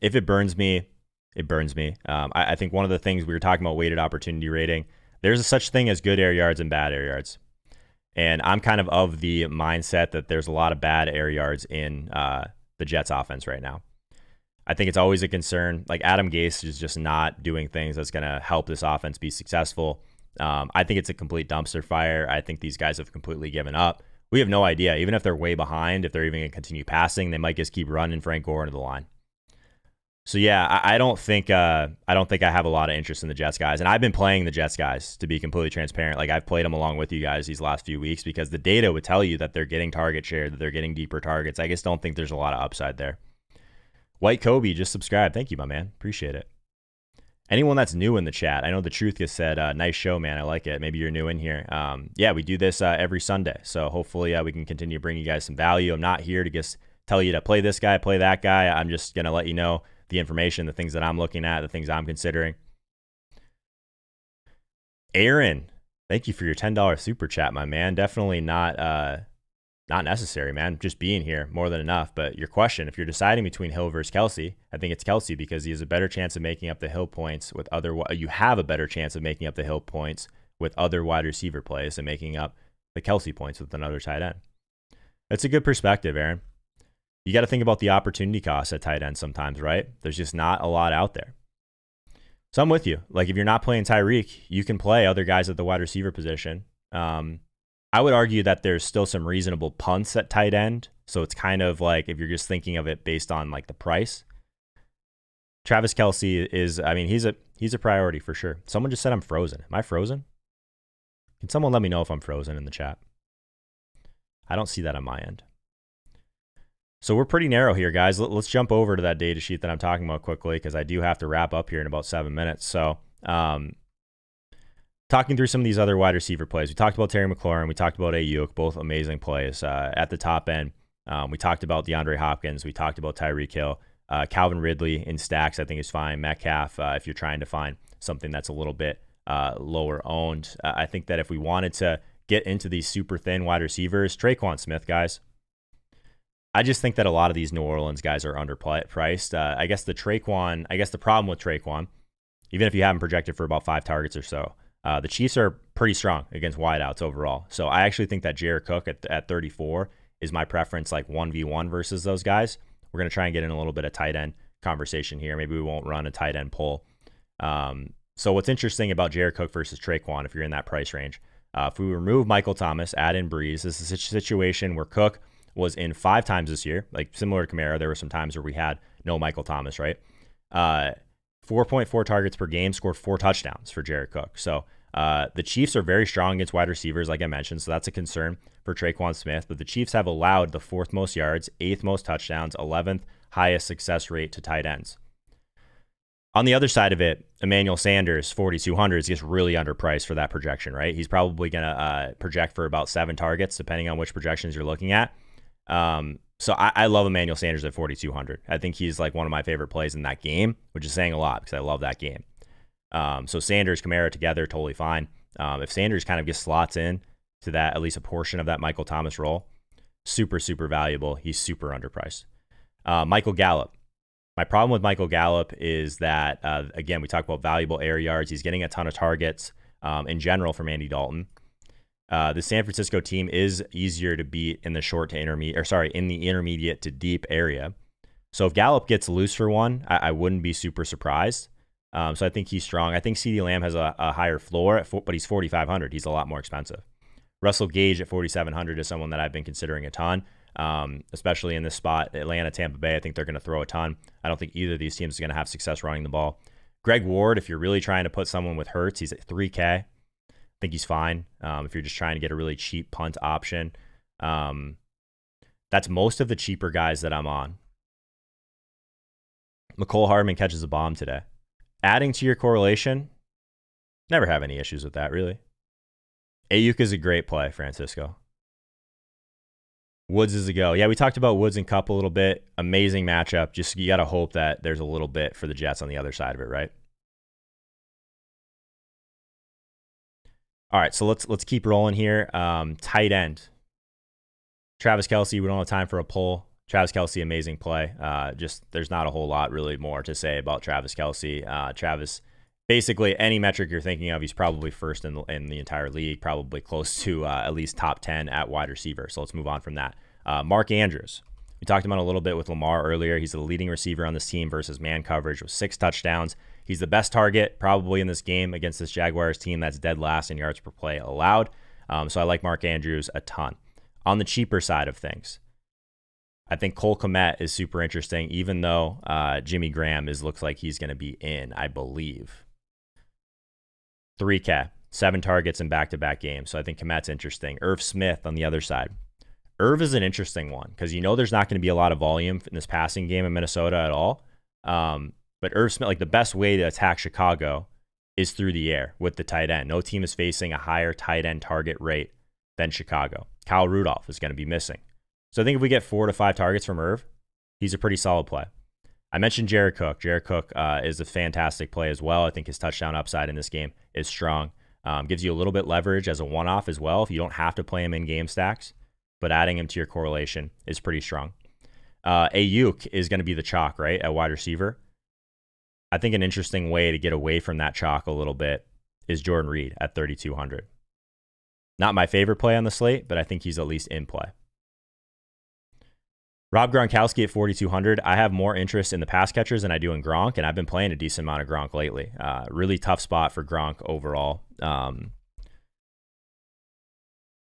If it burns me, it burns me. I think one of the things we were talking about weighted opportunity rating, there's a such thing as good air yards and bad air yards. And I'm kind of the mindset that there's a lot of bad air yards in the Jets offense right now. I think it's always a concern. Like Adam Gase is just not doing things that's going to help this offense be successful. I think it's a complete dumpster fire. I think these guys have completely given up. We have no idea. Even if they're way behind, if they're even going to continue passing, they might just keep running Frank Gore into the line. So yeah, I don't think I have a lot of interest in the Jets guys, and I've been playing the Jets guys to be completely transparent. Like I've played them along with you guys these last few weeks because the data would tell you that they're getting target share, that they're getting deeper targets. I just don't think there's a lot of upside there. White Kobe just subscribed. Thank you, my man. Appreciate it. Anyone that's new in the chat, I know the Truth just said, nice show, man. I like it. Maybe you're new in here. Yeah, we do this every Sunday. So hopefully we can continue to bring you guys some value. I'm not here to just tell you to play this guy, play that guy. I'm just going to let you know the information, the things that I'm looking at, the things I'm considering. Aaron, thank you for your $10 super chat, my man. Definitely not necessary, man. Just being here, more than enough. But your question, if you're deciding between Hill versus Kelsey, I think it's Kelsey because he has a better chance of making up the Hill points with you have a better chance of making up the Hill points with other wide receiver plays and making up the Kelsey points with another tight end. That's a good perspective, Aaron. You got to think about the opportunity cost at tight end sometimes, right? There's just not a lot out there. So I'm with you. Like if you're not playing Tyreek, you can play other guys at the wide receiver position. I would argue that there's still some reasonable punts at tight end. So it's kind of like if you're just thinking of it based on like the price. Travis Kelsey is, I mean, he's a priority for sure. Someone just said I'm frozen. Am I frozen? Can someone let me know if I'm frozen in the chat? I don't see that on my end. So we're pretty narrow here, guys. Let's jump over to that data sheet that I'm talking about quickly because I do have to wrap up here in about 7 minutes. So talking through some of these other wide receiver plays. We talked about Terry McLaurin. We talked about Ayuk, both amazing plays at the top end. We talked about DeAndre Hopkins. We talked about Tyreek Hill. Calvin Ridley in stacks, I think, is fine. Metcalf, if you're trying to find something that's a little bit lower owned. I think that if we wanted to get into these super thin wide receivers, Traquan Smith, guys. I just think that a lot of these New Orleans guys are underpriced. I guess the problem with Traquan, even if you have him projected for about 5 targets or so, the Chiefs are pretty strong against wideouts overall. So I actually think that Jared Cook at 34 is my preference, like 1v1 versus those guys. We're going to try and get in a little bit of tight end conversation here. Maybe we won't run a tight end poll. So what's interesting about Jared Cook versus Traquan, if you're in that price range, if we remove Michael Thomas, add in Brees, this is a situation where Cook was in 5 times this year, like similar to Kamara. There were some times where we had no Michael Thomas, right? 4.4 targets per game, scored 4 touchdowns for Jared Cook. So the Chiefs are very strong against wide receivers, like I mentioned. So that's a concern for Traquan Smith. But the Chiefs have allowed the 4th most yards, 8th most touchdowns, 11th highest success rate to tight ends. On the other side of it, Emmanuel Sanders, 4,200, is just really underpriced for that projection, right? He's probably going to project for about 7 targets, depending on which projections you're looking at. So I love Emmanuel Sanders at 4,200. I think he's like one of my favorite plays in that game, which is saying a lot because I love that game. So Sanders, Kamara together, totally fine. If Sanders kind of just slots in to that, at least a portion of that Michael Thomas role, super, super valuable. He's super underpriced. Michael Gallup. My problem with Michael Gallup is that, again, we talk about valuable air yards. He's getting a ton of targets in general from Andy Dalton. The San Francisco team is easier to beat in the in the intermediate to deep area. So if Gallup gets loose for one, I wouldn't be super surprised. So I think he's strong. I think CeeDee Lamb has a higher floor, but he's 4,500. He's a lot more expensive. Russell Gage at 4,700 is someone that I've been considering a ton, especially in this spot. Atlanta, Tampa Bay, I think they're going to throw a ton. I don't think either of these teams is going to have success running the ball. Greg Ward, if you're really trying to put someone with Hurts, he's at 3K. I think he's fine. If you're just trying to get a really cheap punt option. That's most of the cheaper guys that I'm on. McCole Hardman catches a bomb today. Adding to your correlation, never have any issues with that, really. Ayuk is a great play, Francisco. Woods is a go. Yeah, we talked about Woods and Kupp a little bit. Amazing matchup. Just you got to hope that there's a little bit for the Jets on the other side of it, right? All right, so let's keep rolling here. Tight end. Travis Kelsey, we don't have time for a poll. Travis Kelsey, amazing play. Just there's not a whole lot really more to say about Travis Kelsey. Travis, basically any metric you're thinking of, he's probably first in the entire league, probably close to at least top 10 at wide receiver. So let's move on from that. Mark Andrews. We talked about a little bit with Lamar earlier. He's the leading receiver on this team versus man coverage with 6 touchdowns. He's the best target probably in this game against this Jaguars team that's dead last in yards per play allowed. So I like Mark Andrews a ton. On the cheaper side of things, I think Cole Kmet is super interesting, even though Jimmy Graham looks like he's going to be in, I believe. 3K, 7 targets in back-to-back games. So I think Kmet's interesting. Irv Smith on the other side. Irv is an interesting one because there's not going to be a lot of volume in this passing game in Minnesota at all. But Irv Smith, like the best way to attack Chicago is through the air with the tight end. No team is facing a higher tight end target rate than Chicago. Kyle Rudolph is going to be missing. So I think if we get 4 to 5 targets from Irv, he's a pretty solid play. I mentioned Jared Cook. Jared Cook is a fantastic play as well. I think his touchdown upside in this game is strong. Gives you a little bit leverage as a one-off as well if you don't have to play him in game stacks, but adding him to your correlation is pretty strong. Ayuk is going to be the chalk, right, at wide receiver. I think an interesting way to get away from that chalk a little bit is Jordan Reed at 3,200. Not my favorite play on the slate, but I think he's at least in play. Rob Gronkowski at 4,200. I have more interest in the pass catchers than I do in Gronk, and I've been playing a decent amount of Gronk lately. Really tough spot for Gronk overall.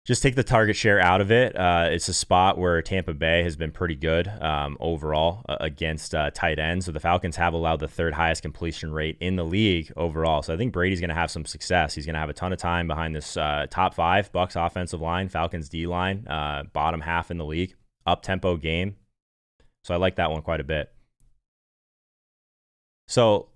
Just take the target share out of it. It's a spot where Tampa Bay has been pretty good overall against tight ends. So the Falcons have allowed the 3rd highest completion rate in the league overall. So I think Brady's going to have some success. He's going to have a ton of time behind this top 5 Bucs offensive line, Falcons D line, bottom half in the league, up-tempo game. So I like that one quite a bit. So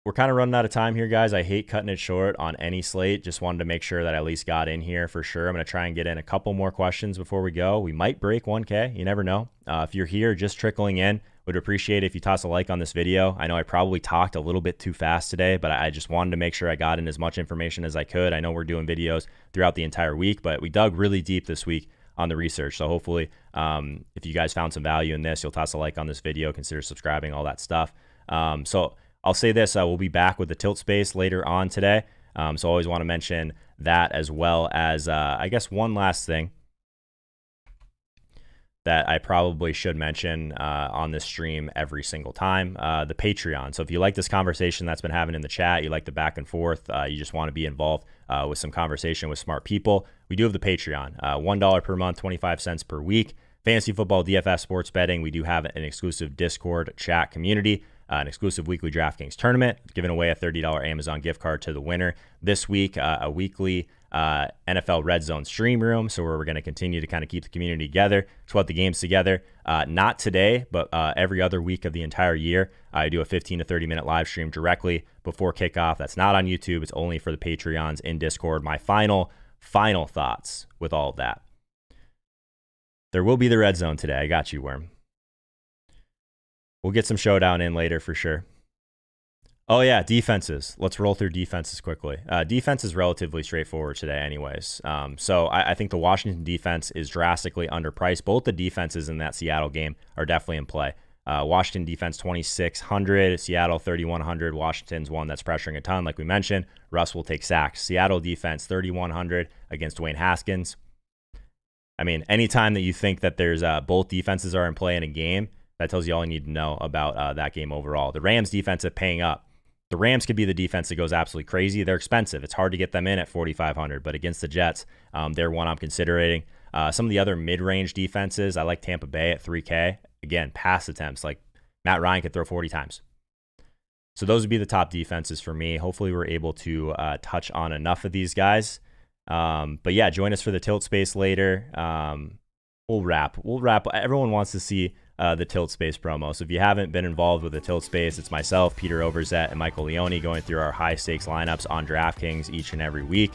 we're kind of running out of time here, guys. I hate cutting it short on any slate. Just wanted to make sure that I at least got in here for sure. I'm going to try and get in a couple more questions before we go. We might break 1K. You never know. If you're here just trickling in, would appreciate it if you toss a like on this video. I know I probably talked a little bit too fast today, but I just wanted to make sure I got in as much information as I could. I know we're doing videos throughout the entire week, but we dug really deep this week on the research. So hopefully, if you guys found some value in this, you'll toss a like on this video, consider subscribing, all that stuff. So I'll say this, we'll be back with the tilt space later on today. So I always want to mention that, as well as, I guess, one last thing that I probably should mention on this stream every single time, the Patreon. So if you like this conversation that's been happening in the chat, you like the back and forth, you just want to be involved with some conversation with smart people, we do have the Patreon, $1 per month, 25 cents per week. Fantasy football, DFS, sports betting. We do have an exclusive Discord chat community, an exclusive weekly DraftKings tournament, giving away a $30 Amazon gift card to the winner this week, a weekly NFL RedZone stream room. So we're going to continue to kind of keep the community together, sweat the games together. Not today, but every other week of the entire year, I do a 15 to 30 minute live stream directly before kickoff. That's not on YouTube. It's only for the Patreons in Discord. My final thoughts with all of that. There will be the Red Zone today. I got you, Worm. We'll get some showdown in later for sure. Oh, yeah, defenses. Let's roll through defenses quickly. Defense is relatively straightforward today anyways. So I think the Washington defense is drastically underpriced. Both the defenses in that Seattle game are definitely in play. Washington defense 2,600, Seattle 3,100. Washington's one that's pressuring a ton, like we mentioned. Russ will take sacks. Seattle defense 3,100 against Dwayne Haskins. I mean, anytime that you think that there's both defenses are in play in a game, that tells you all you need to know about that game overall. The Rams defense is paying up. The Rams could be the defense that goes absolutely crazy. They're expensive. It's hard to get them in at 4,500, but against the Jets, they're one I'm considering. Some of the other mid-range defenses, I like Tampa Bay at 3K. Again, pass attempts, like Matt Ryan could throw 40 times. So those would be the top defenses for me. Hopefully we're able to touch on enough of these guys. But yeah, join us for the tilt space later. We'll wrap. Everyone wants to see the tilt space promo. So if you haven't been involved with the tilt space, it's myself, Peter Overzet, and Michael Leone going through our high stakes lineups on DraftKings each and every week.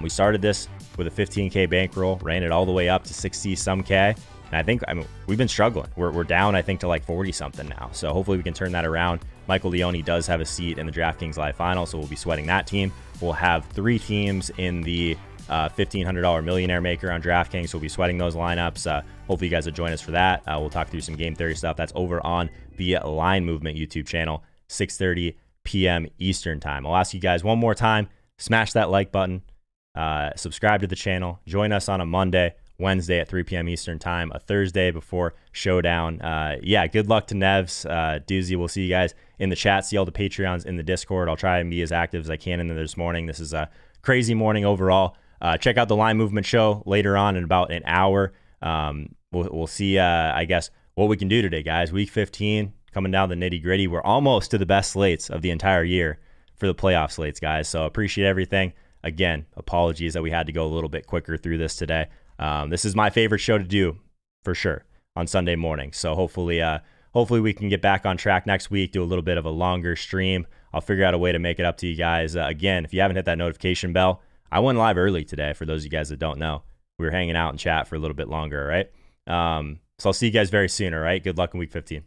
We started this with a 15K bankroll, ran it all the way up to 60 some K. And I mean, we've been struggling. We're down, I think, to like 40 something now. So hopefully we can turn that around. Michael Leone does have a seat in the DraftKings Live Final, so we'll be sweating that team. We'll have 3 teams in the $1,500 Millionaire Maker on DraftKings, so we'll be sweating those lineups. Hopefully you guys will join us for that. We'll talk through some game theory stuff. That's over on the Line Movement YouTube channel, 6:30 p.m. Eastern time. I'll ask you guys one more time, smash that like button, subscribe to the channel, join us on a Monday, Wednesday at 3 p.m. Eastern time, a Thursday before Showdown. Yeah, good luck to Nevs, Doozy. We'll see you guys in the chat. See all the Patreons in the Discord. I'll try and be as active as I can in there this morning. This is a crazy morning overall. Check out the Line Movement show later on in about an hour. we'll see, I guess, what we can do today, guys. Week 15 coming down the nitty gritty. We're almost to the best slates of the entire year for the playoff slates, guys. So appreciate everything. Again, apologies that we had to go a little bit quicker through this today. This is my favorite show to do for sure on Sunday morning. So hopefully we can get back on track next week, do a little bit of a longer stream. I'll figure out a way to make it up to you guys. Again, if you haven't hit that notification bell, I went live early today. For those of you guys that don't know, we were hanging out and chat for a little bit longer. All right. So I'll see you guys very soon. All right. Good luck in week 15.